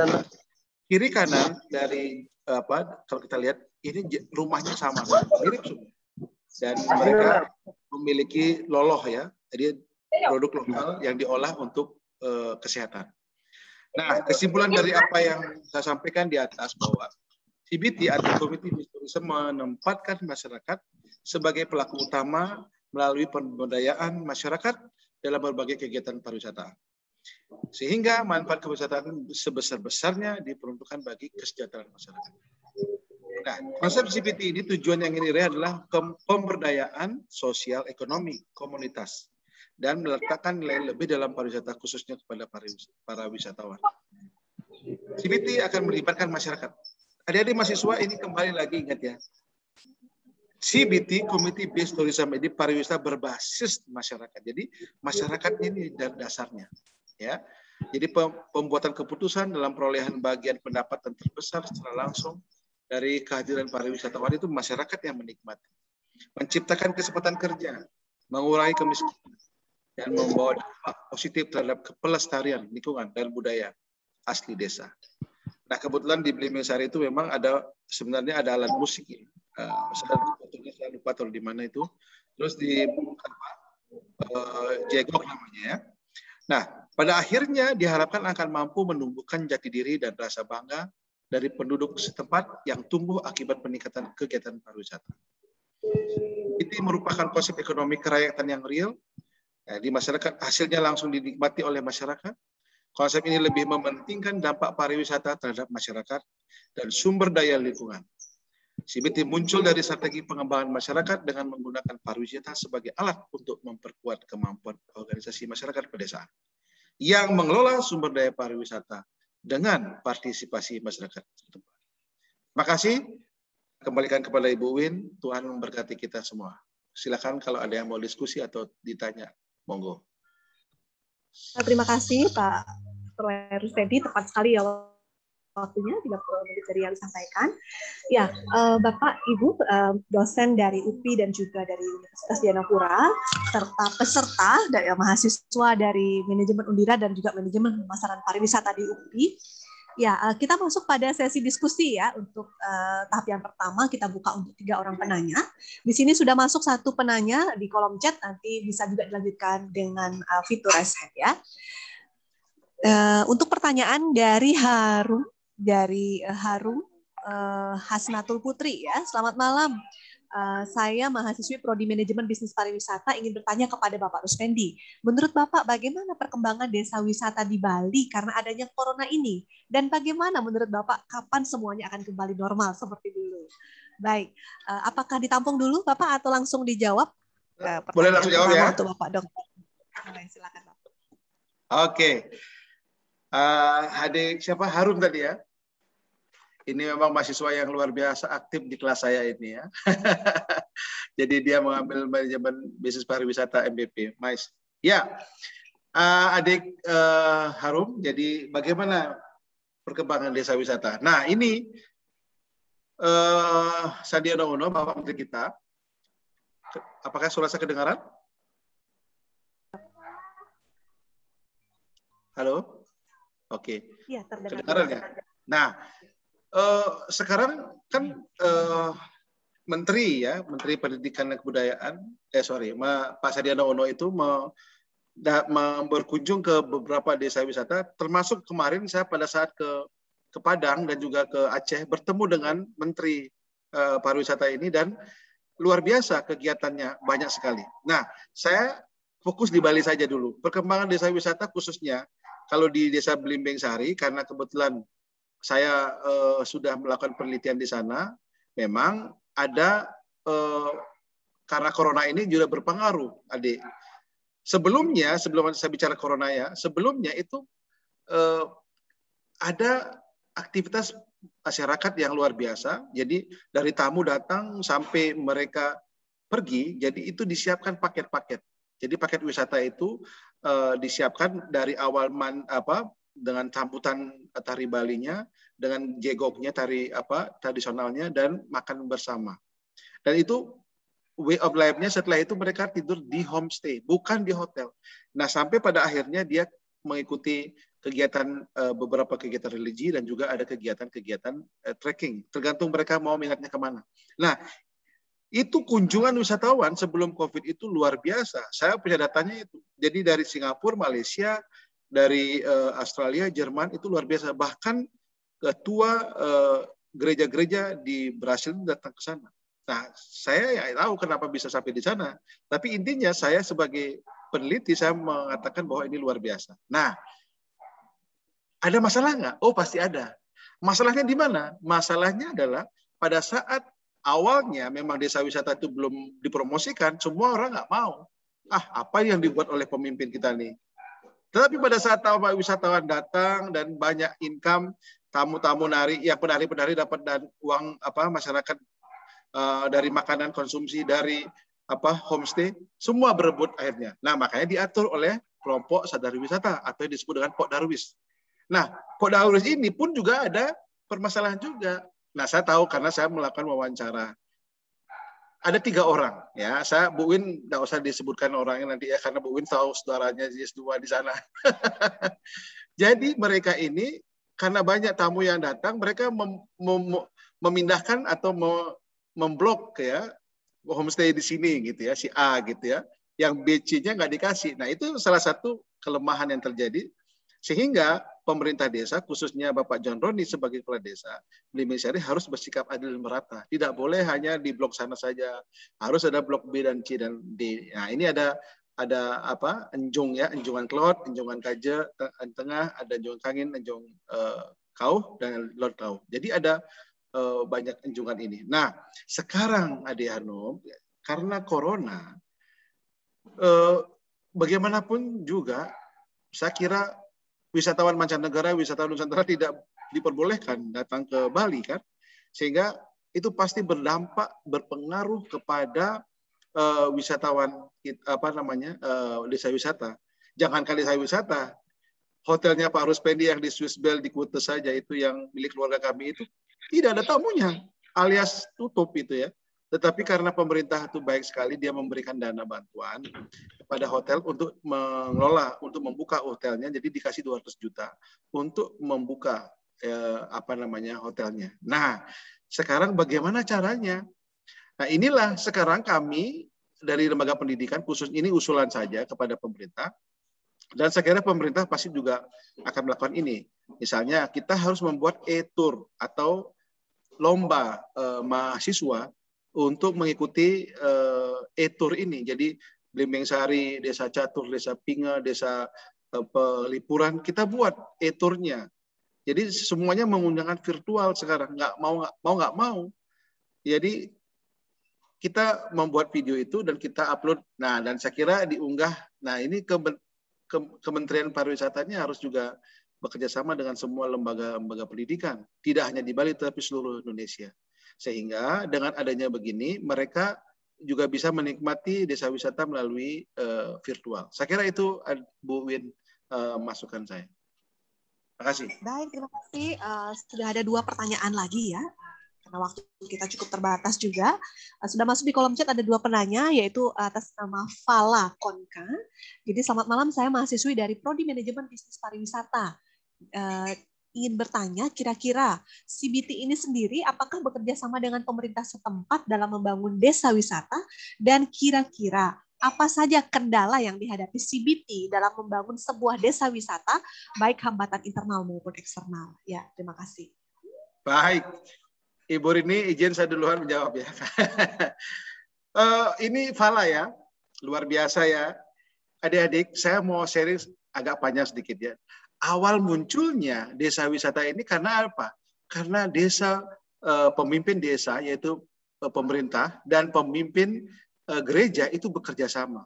Kiri kanan dari kalau kita lihat ini rumahnya sama, mirip semua. Dan mereka memiliki loloh ya, jadi produk lokal yang diolah untuk kesehatan. Nah, kesimpulan dari apa yang saya sampaikan di atas bahwa CBT atau Komite Tourism menempatkan masyarakat sebagai pelaku utama melalui pemberdayaan masyarakat dalam berbagai kegiatan pariwisata. Sehingga manfaat kewisataaan sebesar-besarnya diperuntukkan bagi kesejahteraan masyarakat. Nah, konsep CBT ini tujuan yang ini adalah pemberdayaan sosial ekonomi komunitas dan meletakkan nilai lebih dalam pariwisata khususnya kepada para wisatawan. CBT akan melibatkan masyarakat. Adik-adik mahasiswa ini kembali lagi ingat ya. CBT, Community Based Tourism, ini pariwisata berbasis masyarakat. Jadi masyarakat ini dasarnya. Ya, jadi pembuatan keputusan dalam perolehan bagian pendapatan terbesar secara langsung dari kehadiran para wisatawan itu masyarakat yang menikmati, menciptakan kesempatan kerja, mengurangi kemiskinan, dan membawa dampak positif terhadap pelestarian lingkungan dan budaya asli desa. Nah, kebetulan di Blimbing Sari itu memang sebenarnya ada alat musik ya. Saya lupa taruh di mana itu. Terus di Jegok namanya ya. Nah, pada akhirnya diharapkan akan mampu menumbuhkan jati diri dan rasa bangga dari penduduk setempat yang tumbuh akibat peningkatan kegiatan pariwisata. Ini merupakan konsep ekonomi kerakyatan yang real di masyarakat, hasilnya langsung dinikmati oleh masyarakat. Konsep ini lebih mementingkan dampak pariwisata terhadap masyarakat dan sumber daya lingkungan. CBT muncul dari strategi pengembangan masyarakat dengan menggunakan pariwisata sebagai alat untuk memperkuat kemampuan organisasi masyarakat pedesaan. yang mengelola sumber daya pariwisata dengan partisipasi masyarakat setempat. Terima kasih. Kembalikan kepada Ibu Win. Tuhan memberkati kita semua. Silakan kalau ada yang mau diskusi atau ditanya, monggo. Terima kasih Pak Prof. Rusedi, tepat sekali ya waktunya 30 menit dari yang disampaikan. Ya, Bapak, Ibu, dosen dari UPI dan juga dari Universitas Dianapura, serta peserta dari mahasiswa dari manajemen Undira dan juga manajemen pemasaran pariwisata di UPI. Ya, kita masuk pada sesi diskusi ya. Untuk tahap yang pertama kita buka untuk 3 orang penanya. Di sini sudah masuk 1 penanya di kolom chat, nanti bisa juga dilanjutkan dengan fitur raise hand ya. Untuk pertanyaan dari Harum Hasnatul Putri ya. Selamat malam. Saya mahasiswi Prodi Manajemen Bisnis Pariwisata ingin bertanya kepada Bapak Ruspendi. Menurut Bapak bagaimana perkembangan desa wisata di Bali karena adanya corona ini? Dan bagaimana menurut Bapak kapan semuanya akan kembali normal seperti dulu? Baik, apakah ditampung dulu Bapak atau langsung dijawab? Boleh langsung jawab ya. Untuk Bapak Dokter. Silakan Bapak. Oke. Adik siapa? Harum tadi ya. Ini memang mahasiswa yang luar biasa aktif di kelas saya ini ya. Jadi dia mengambil manajemen bisnis pariwisata MBP. Mais. Ya, adik Harum. Jadi bagaimana perkembangan desa wisata? Nah ini Sandiaga Uno, Bapak Menteri kita. Apakah suara saya kedengaran? Halo? Oke. Ya, kedengaran ya. Nah, sekarang kan Menteri Pendidikan dan Kebudayaan, Pak Sandiaga Uno itu berkunjung ke beberapa desa wisata, termasuk kemarin saya pada saat ke Padang dan juga ke Aceh bertemu dengan Menteri Pariwisata ini dan luar biasa kegiatannya, banyak sekali. Nah, saya fokus di Bali saja dulu. Perkembangan desa wisata khususnya kalau di Desa Belimbing Sari, karena kebetulan saya sudah melakukan penelitian di sana, memang ada karena corona ini juga berpengaruh, adik. Sebelum saya bicara corona ya, sebelumnya itu ada aktivitas masyarakat yang luar biasa. Jadi dari tamu datang sampai mereka pergi, jadi itu disiapkan paket-paket. Jadi paket wisata itu disiapkan dari awal dengan sambutan tari Balinya, dengan jegoknya tari tradisionalnya dan makan bersama. Dan itu way of life-nya setelah itu mereka tidur di homestay, bukan di hotel. Nah, sampai pada akhirnya dia mengikuti kegiatan beberapa kegiatan religi dan juga ada kegiatan-kegiatan trekking. Tergantung mereka mau minatnya kemana. Nah, itu kunjungan wisatawan sebelum COVID itu luar biasa. Saya punya datanya itu. Jadi dari Singapura, Malaysia, dari Australia, Jerman itu luar biasa. Bahkan ketua gereja-gereja di Brasil datang ke sana. Nah, saya tahu kenapa bisa sampai di sana. Tapi intinya saya sebagai peneliti saya mengatakan bahwa ini luar biasa. Nah, ada masalah nggak? Oh, pasti ada. Masalahnya di mana? Masalahnya adalah pada saat awalnya memang desa wisata itu belum dipromosikan, semua orang nggak mau. Apa yang dibuat oleh pemimpin kita nih? Tetapi pada saat wisatawan datang dan banyak income, tamu-tamu nari, ya penari-penari dapat dan uang masyarakat dari makanan konsumsi, dari homestay, semua berebut akhirnya. Nah, makanya diatur oleh kelompok sadari wisata atau yang disebut dengan Pok Darwis. Nah, Pok Darwis ini pun juga ada permasalahan juga. Nah, saya tahu karena saya melakukan wawancara. Ada 3 orang, ya. Bu Win nggak usah disebutkan orangnya nanti ya, karena Bu Win tahu saudaranya JS2 di sana. Jadi mereka ini karena banyak tamu yang datang, mereka memindahkan atau memblok ya homestay di sini gitu ya, si A gitu ya, yang BC-nya nggak dikasih. Nah, itu salah satu kelemahan yang terjadi. Sehingga pemerintah desa, khususnya Bapak John Roni sebagai kepala desa, Belimbing Sari harus bersikap adil dan merata. Tidak boleh hanya di blok sana saja. Harus ada blok B dan C dan D. Nah, ini ada enjung ya, enjungan Klot, enjungan Kaje, tengah, ada enjung Kangin, enjung Kauh, dan Lord Kauh. Jadi ada banyak enjungan ini. Nah, sekarang Ade Hanum, karena corona, bagaimanapun juga saya kira wisatawan mancanegara, wisatawan Nusantara tidak diperbolehkan datang ke Bali kan, sehingga itu pasti berdampak, berpengaruh kepada wisatawan desa wisata. Jangankan desa wisata, hotelnya Pak Ruspendi yang di Swiss Bell di Kuta saja itu yang milik keluarga kami itu tidak ada tamunya, alias tutup itu ya. Tetapi karena pemerintah itu baik sekali, dia memberikan dana bantuan kepada hotel untuk mengelola, untuk membuka hotelnya, jadi dikasih 200 juta untuk membuka hotelnya. Nah, sekarang bagaimana caranya? Nah, inilah sekarang kami dari lembaga pendidikan, khusus ini usulan saja kepada pemerintah, dan saya kira pemerintah pasti juga akan melakukan ini. Misalnya kita harus membuat e-tour atau lomba mahasiswa untuk mengikuti e-tour ini. Jadi Blimbing Sari, Desa Catur, Desa Pinga, Desa Pelipuran, kita buat e-tournya. Jadi semuanya menggunakan virtual sekarang, nggak mau. Jadi kita membuat video itu dan kita upload. Nah, dan saya kira diunggah. Nah, ini Kementerian Pariwisata ini harus juga bekerja sama dengan semua lembaga pendidikan, tidak hanya di Bali tapi seluruh Indonesia. Sehingga dengan adanya begini, mereka juga bisa menikmati desa wisata melalui virtual. Saya kira itu, Bu Win, masukan saya. Terima kasih. Baik, terima kasih. Sudah ada 2 pertanyaan lagi ya, karena waktu kita cukup terbatas juga. Sudah masuk di kolom chat ada 2 penanya, yaitu atas nama Fala Konka. Jadi selamat malam, saya mahasiswi dari Prodi Manajemen Bisnis Pariwisata. Ingin bertanya, kira-kira CBT ini sendiri apakah bekerja sama dengan pemerintah setempat dalam membangun desa wisata, dan kira-kira apa saja kendala yang dihadapi CBT dalam membangun sebuah desa wisata, baik hambatan internal maupun eksternal? Ya, terima kasih. Baik, Ibu Rini, izin saya duluan menjawab ya. Ini Fala ya, luar biasa ya. Adik-adik, saya mau sharing agak panjang sedikit ya. Awal munculnya desa wisata ini karena apa? Karena pemimpin desa, yaitu pemerintah dan pemimpin gereja itu bekerja sama.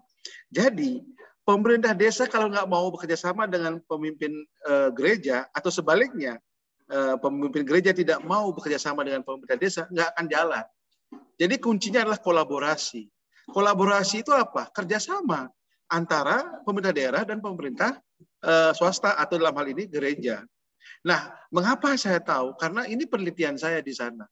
Jadi pemerintah desa kalau nggak mau bekerja sama dengan pemimpin gereja, atau sebaliknya pemimpin gereja tidak mau bekerja sama dengan pemerintah desa, nggak akan jalan. Jadi kuncinya adalah kolaborasi. Kolaborasi itu apa? Kerjasama antara pemerintah daerah dan pemerintah swasta, atau dalam hal ini gereja. Nah, mengapa saya tahu? Karena ini penelitian saya di sana.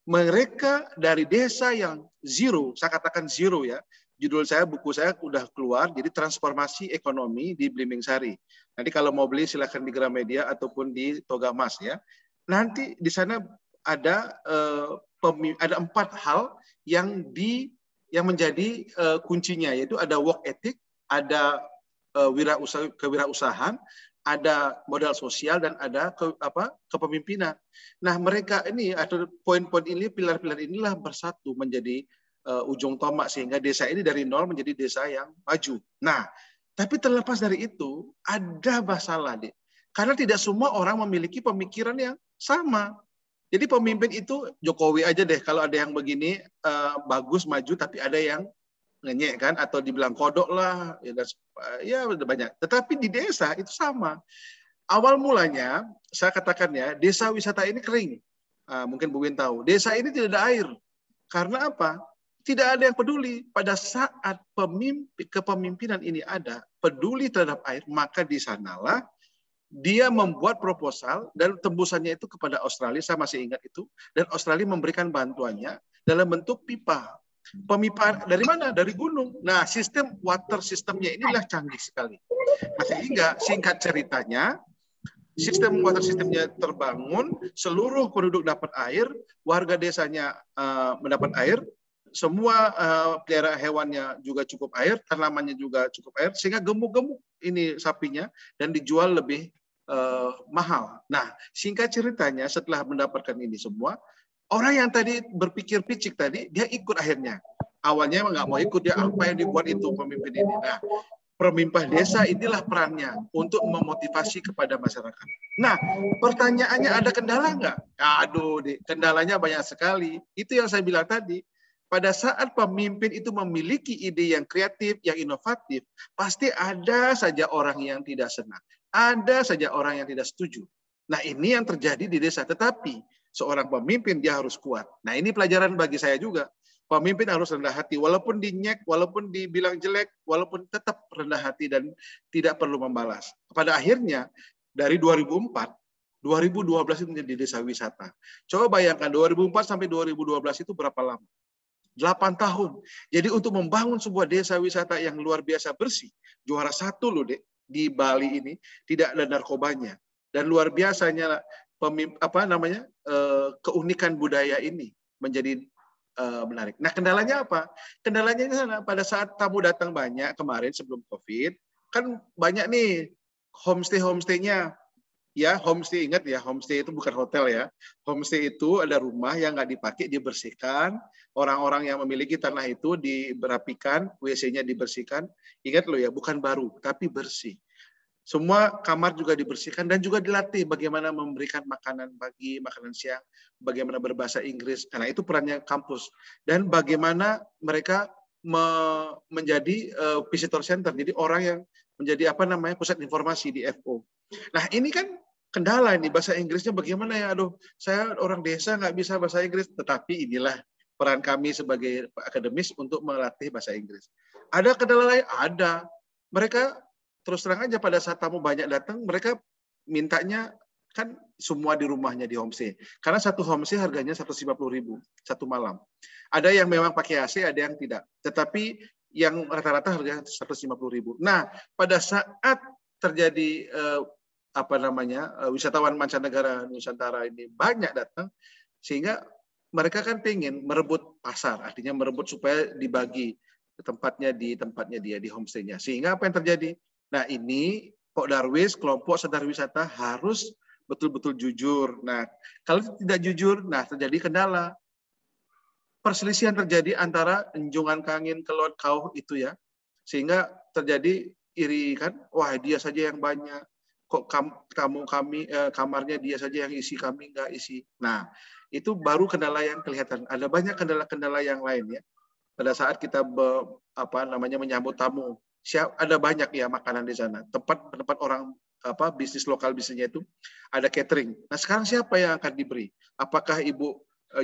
Mereka dari desa yang zero, saya katakan zero ya, judul saya, buku saya udah keluar, jadi transformasi ekonomi di Blimbing Sari. Nanti kalau mau beli silakan di Gramedia ataupun di Toga Mas ya. Nanti di sana ada 4 hal yang menjadi kuncinya, yaitu ada work ethic, ada kewirausahaan, ada modal sosial, dan ada kepemimpinan. Nah, mereka ini atau poin-poin ini, pilar-pilar inilah bersatu menjadi ujung tombak sehingga desa ini dari nol menjadi desa yang maju. Nah, tapi terlepas dari itu ada masalah, Dik. Karena tidak semua orang memiliki pemikiran yang sama. Jadi pemimpin itu Jokowi aja deh, kalau ada yang begini bagus maju, tapi ada yang ngenyek kan, atau dibilang kodok lah, ya udah banyak. Tetapi di desa itu sama. Awal mulanya saya katakan ya, desa wisata ini kering. Mungkin Bu Win tahu, desa ini tidak ada air. Karena apa? Tidak ada yang peduli. Pada saat kepemimpinan ini ada, peduli terhadap air, maka di sanalah dia membuat proposal, dan tembusannya itu kepada Australia, saya masih ingat itu, dan Australia memberikan bantuannya dalam bentuk pipa. Pemipaan dari mana? Dari gunung. Nah, sistem water sistemnya inilah canggih sekali. Nah, sehingga singkat ceritanya, sistem water sistemnya terbangun, seluruh penduduk dapat air, warga desanya mendapat air, semua pelihara hewannya juga cukup air, tanamannya juga cukup air, sehingga gemuk-gemuk ini sapinya dan dijual lebih mahal. Nah, singkat ceritanya setelah mendapatkan ini semua, orang yang tadi berpikir picik tadi, dia ikut akhirnya. Awalnya nggak mau ikut, dia apa yang dibuat itu pemimpin ini. Nah, pemimpin desa inilah perannya untuk memotivasi kepada masyarakat. Nah, pertanyaannya ada kendala nggak? Aduh, kendalanya banyak sekali. Itu yang saya bilang tadi. pada saat pemimpin itu memiliki ide yang kreatif, yang inovatif, pasti ada saja orang yang tidak senang. Ada saja orang yang tidak setuju. Nah, ini yang terjadi di desa. Tetapi seorang pemimpin dia harus kuat. Nah, ini pelajaran bagi saya juga. Pemimpin harus rendah hati. Walaupun dinyek, walaupun dibilang jelek, walaupun tetap rendah hati dan tidak perlu membalas. Pada akhirnya, dari 2004, 2012 itu menjadi desa wisata. Coba bayangkan 2004 sampai 2012 itu berapa lama? 8 tahun. Jadi untuk membangun sebuah desa wisata yang luar biasa bersih, juara 1 loh Dek, di Bali ini tidak ada narkobanya. Dan luar biasanya keunikan budaya ini menjadi menarik. Nah, kendalanya apa? Kendalanya di sana pada saat tamu datang banyak kemarin sebelum Covid, kan banyak nih homestay-nya. Ya, homestay, ingat ya, homestay itu bukan hotel ya. Homestay itu ada rumah yang nggak dipakai, dibersihkan. Orang-orang yang memiliki tanah itu diberapikan, WC-nya dibersihkan. Ingat loh ya, bukan baru, tapi bersih. Semua kamar juga dibersihkan dan juga dilatih bagaimana memberikan makanan pagi, makanan siang, bagaimana berbahasa Inggris. Karena itu perannya kampus. Dan bagaimana mereka menjadi visitor center. Jadi orang yang menjadi pusat informasi di FO. Nah, ini kan kendala ini bahasa Inggrisnya bagaimana ya? Aduh, saya orang desa nggak bisa bahasa Inggris. Tetapi inilah peran kami sebagai akademis untuk melatih bahasa Inggris. Ada kendala lain? Ada. Mereka terus terang aja pada saat tamu banyak datang, mereka mintanya kan semua di rumahnya di homestay. Karena satu homestay harganya 150.000 satu malam. Ada yang memang pakai AC, ada yang tidak. Tetapi yang rata-rata harganya 150.000. Nah, pada saat terjadi wisatawan mancanegara Nusantara ini banyak datang, sehingga mereka kan pengen merebut pasar, artinya merebut supaya dibagi tempatnya dia di homestay-nya. Sehingga apa yang terjadi? Nah, ini Pok Darwis, kelompok sadar wisata harus betul-betul jujur. Nah, kalau tidak jujur, nah terjadi kendala. Perselisihan terjadi antara Enjungan Kangin ke Laut Kauh itu ya. Sehingga terjadi iri kan, wah dia saja yang banyak. Kok kamarnya dia saja yang isi, kami nggak isi. Nah, itu baru kendala yang kelihatan. Ada banyak kendala-kendala yang lain ya. Pada saat kita menyambut tamu, ada banyak ya makanan di sana. Tempat orang bisnis lokal bisnisnya itu ada catering. Nah, sekarang siapa yang akan diberi? Apakah Ibu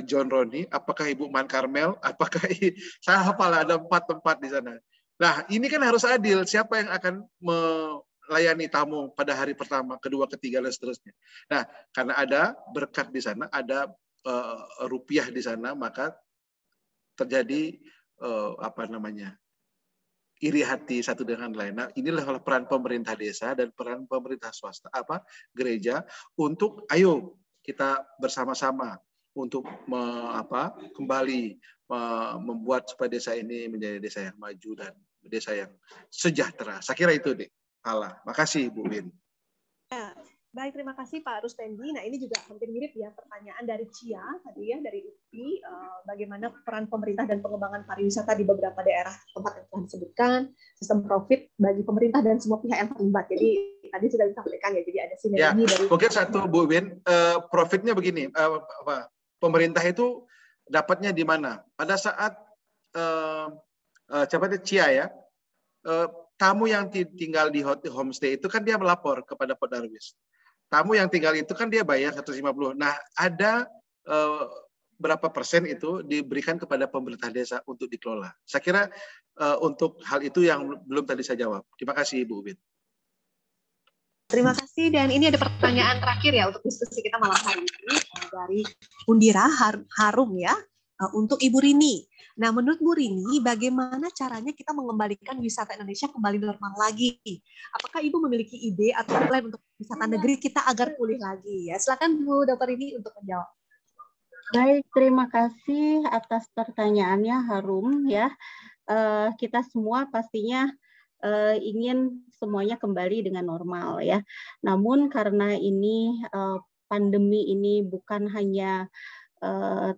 John Roni? Apakah Ibu Man Carmel? Apakah saya hafalah ada 4 tempat di sana. Nah, ini kan harus adil. Siapa yang akan melayani tamu pada hari pertama, kedua, ketiga dan seterusnya. Nah, karena ada berkat di sana, ada rupiah di sana, maka terjadi iri hati satu dengan lain. Nah, inilah peran pemerintah desa dan peran pemerintah swasta, gereja untuk ayo kita bersama-sama untuk kembali membuat supaya desa ini menjadi desa yang maju dan desa yang sejahtera. Saya kira itu, Dek. Makasih, Bu Win. Ya, baik, terima kasih Pak Rustendi. Nah, ini juga hampir mirip ya pertanyaan dari Cia tadi ya, dari UPI, bagaimana peran pemerintah dan pengembangan pariwisata di beberapa daerah tempat yang telah disebutkan, sistem profit bagi pemerintah dan semua pihak yang terlibat. Jadi tadi sudah disampaikan ya, jadi ada sinergi dari. Mungkin satu Bu Win, profitnya begini, pemerintah itu dapatnya di mana? Pada saat Cia ya, tamu yang tinggal di homestay itu kan dia melapor kepada Pok Darwis. Tamu yang tinggal itu kan dia bayar 150. Nah, ada berapa persen itu diberikan kepada pemerintah desa untuk dikelola. Saya kira untuk hal itu yang belum tadi saya jawab. Terima kasih, Bu Ubin. Terima kasih, dan ini ada pertanyaan terakhir ya untuk diskusi kita malam hari ini dari Undira Harum ya, untuk Ibu Rini. Nah, menurut Bu Rini, bagaimana caranya kita mengembalikan wisata Indonesia kembali normal lagi? Apakah Ibu memiliki ide atau plan untuk wisata negeri kita agar pulih lagi? Ya, silakan Bu Dr. Rini untuk menjawab. Baik, terima kasih atas pertanyaannya Harum ya. Kita semua pastinya ingin semuanya kembali dengan normal ya. Namun karena ini pandemi ini bukan hanya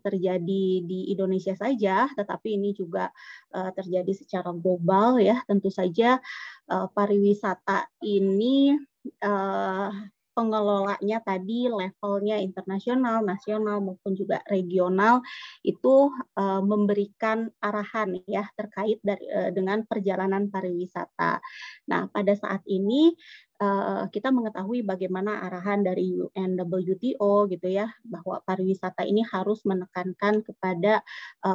terjadi di Indonesia saja, tetapi ini juga terjadi secara global ya. Tentu saja pariwisata ini pengelolanya tadi levelnya internasional, nasional maupun juga regional itu memberikan arahan ya terkait dengan perjalanan pariwisata. Nah, pada saat ini kita mengetahui bagaimana arahan dari UNWTO gitu ya, bahwa pariwisata ini harus menekankan kepada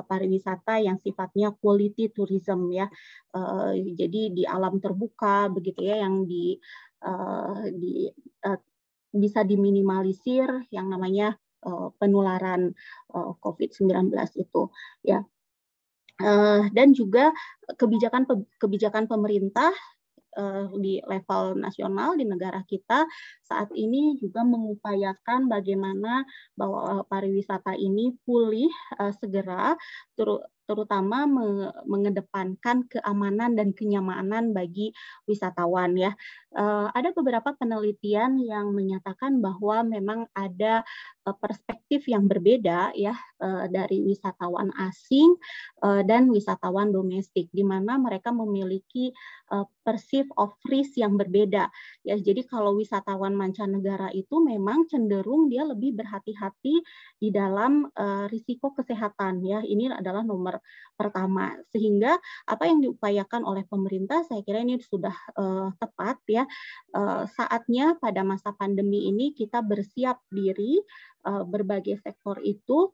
pariwisata yang sifatnya quality tourism ya. Jadi di alam terbuka begitu ya, yang bisa diminimalisir yang namanya penularan COVID-19 itu ya. Dan juga kebijakan pemerintah di level nasional di negara kita saat ini juga mengupayakan bagaimana bahwa pariwisata ini pulih segera, terutama mengedepankan keamanan dan kenyamanan bagi wisatawan ya. Ada beberapa penelitian yang menyatakan bahwa memang ada perspektif yang berbeda ya dari wisatawan asing dan wisatawan domestik, di mana mereka memiliki perceive of risk yang berbeda ya. Jadi kalau wisatawan mancanegara itu memang cenderung dia lebih berhati-hati di dalam risiko kesehatan ya. Ini adalah nomor pertama, sehingga apa yang diupayakan oleh pemerintah saya kira ini sudah tepat ya. Saatnya pada masa pandemi ini kita bersiap diri, berbagai sektor itu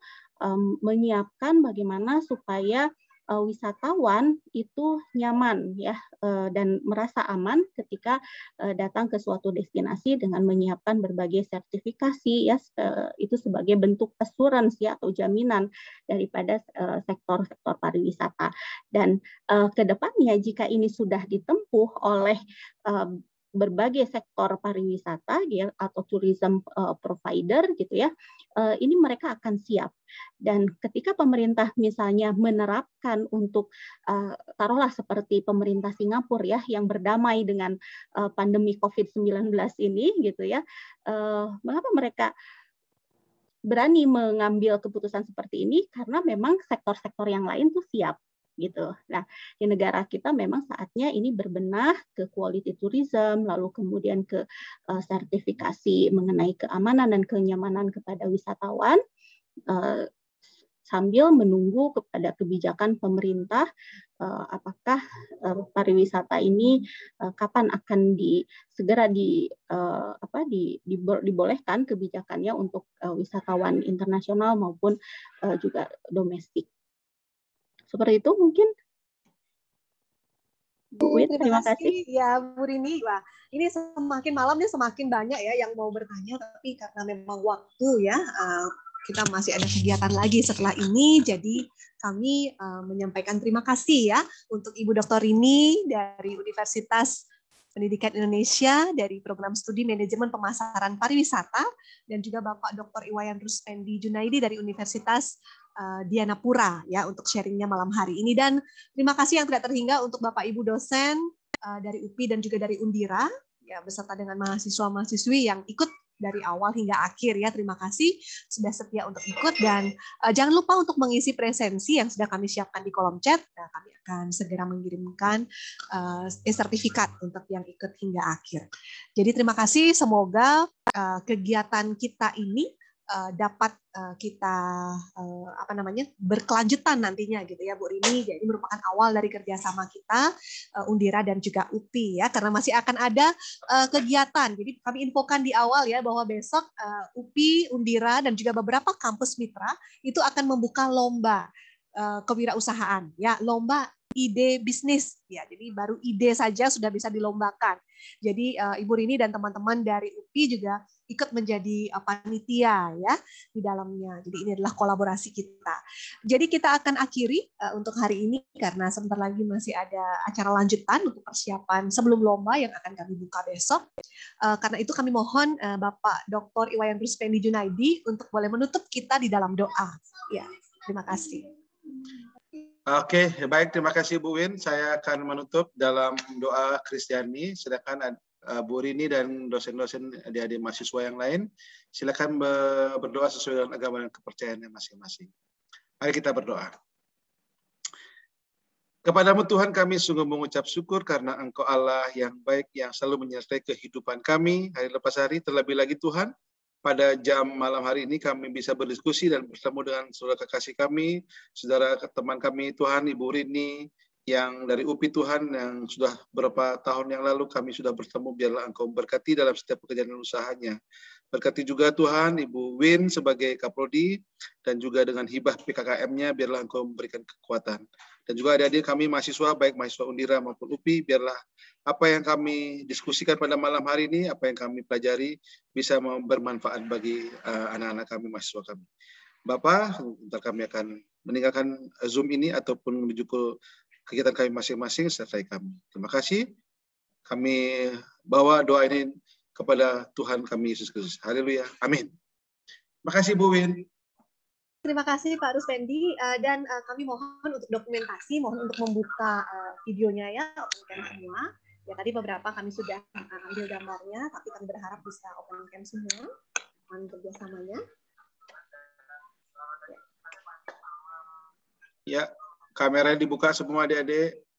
menyiapkan bagaimana supaya wisatawan itu nyaman ya dan merasa aman ketika datang ke suatu destinasi dengan menyiapkan berbagai sertifikasi ya, itu sebagai bentuk assurance ya atau jaminan daripada sektor-sektor pariwisata. Dan ke depannya jika ini sudah ditempuh oleh berbagai sektor pariwisata ya, atau tourism provider gitu ya, ini mereka akan siap. Dan ketika pemerintah misalnya menerapkan untuk taruhlah seperti pemerintah Singapura ya yang berdamai dengan pandemi COVID-19 ini gitu ya, mengapa mereka berani mengambil keputusan seperti ini? Karena memang sektor-sektor yang lain tuh siap gitu. Nah, di negara kita memang saatnya ini berbenah ke quality tourism, lalu kemudian ke sertifikasi mengenai keamanan dan kenyamanan kepada wisatawan, sambil menunggu kepada kebijakan pemerintah apakah pariwisata ini kapan akan segera dibolehkan kebijakannya untuk wisatawan internasional maupun juga domestik. Seperti itu mungkin. Bu Win, terima kasih. Ya, Bu Rini. Wah, ini semakin malam nih semakin banyak ya yang mau bertanya, tapi karena memang waktu ya, kita masih ada kegiatan lagi setelah ini, jadi kami menyampaikan terima kasih ya untuk Ibu Dr. Rini dari Universitas Pendidikan Indonesia dari Program Studi Manajemen Pemasaran Pariwisata, dan juga Bapak Dr. Iwayan Ruspendi Junaidi dari Universitas Dianapura ya untuk sharingnya malam hari ini. Dan terima kasih yang tidak terhingga untuk Bapak Ibu dosen dari UPI dan juga dari Undira ya, beserta dengan mahasiswa-mahasiswi yang ikut dari awal hingga akhir ya. Terima kasih sudah setia untuk ikut, dan jangan lupa untuk mengisi presensi yang sudah kami siapkan di kolom chat. Nah, kami akan segera mengirimkan sertifikat untuk yang ikut hingga akhir. Jadi terima kasih, semoga kegiatan kita ini dapat kita berkelanjutan nantinya gitu ya Bu Rini. Jadi merupakan awal dari kerjasama kita Undira dan juga UPI ya, karena masih akan ada kegiatan. Jadi kami infokan di awal ya bahwa besok UPI, Undira dan juga beberapa kampus mitra itu akan membuka lomba kewirausahaan ya, lomba ide bisnis ya. Jadi baru ide saja sudah bisa dilombakan. Jadi Ibu Rini dan teman-teman dari UPI juga ikut menjadi panitia ya di dalamnya. Jadi ini adalah kolaborasi kita. Jadi kita akan akhiri untuk hari ini karena sebentar lagi masih ada acara lanjutan untuk persiapan sebelum lomba yang akan kami buka besok. Karena itu kami mohon Bapak Dr. Iwayan Ruspendi Junaidi untuk boleh menutup kita di dalam doa. Ya, terima kasih. Oke, baik, terima kasih Bu Win. Saya akan menutup dalam doa Kristiani. Silakan Bu Rini dan dosen-dosen adik-adik mahasiswa yang lain, silakan berdoa sesuai dengan agama dan kepercayaannya masing-masing. Mari kita berdoa. Kepadamu Tuhan kami sungguh mengucap syukur karena Engkau Allah yang baik yang selalu menyertai kehidupan kami hari lepas hari. Terlebih lagi Tuhan, pada jam malam hari ini kami bisa berdiskusi dan bertemu dengan saudara kekasih kami, saudara teman kami Tuhan, Ibu Rini, yang dari UPI Tuhan, yang sudah beberapa tahun yang lalu kami sudah bertemu. Biarlah Engkau berkati dalam setiap pekerjaan dan usahanya. Berkati juga Tuhan Ibu Win sebagai Kaprodi dan juga dengan hibah PKKM-nya, biarlah Engkau memberikan kekuatan. Dan juga adik-adik kami mahasiswa, baik mahasiswa Undira maupun UPI, biarlah apa yang kami diskusikan pada malam hari ini, apa yang kami pelajari bisa bermanfaat bagi anak-anak kami, mahasiswa kami. Bapak, ntar kami akan meninggalkan Zoom ini ataupun menuju ke kegiatan kami masing-masing sertai kami. Terima kasih. Kami bawa doa ini kepada Tuhan kami Yesus Kristus. Haleluya. Amin. Terima kasih Bu Win. Terima kasih Pak Ruspendi, dan kami mohon untuk dokumentasi, mohon untuk membuka videonya ya, open cam semua. Ya tadi beberapa kami sudah ambil gambarnya, tapi kami berharap bisa open cam semua. Mohon kerjasamanya. Ya, kameranya dibuka semua adik-adik.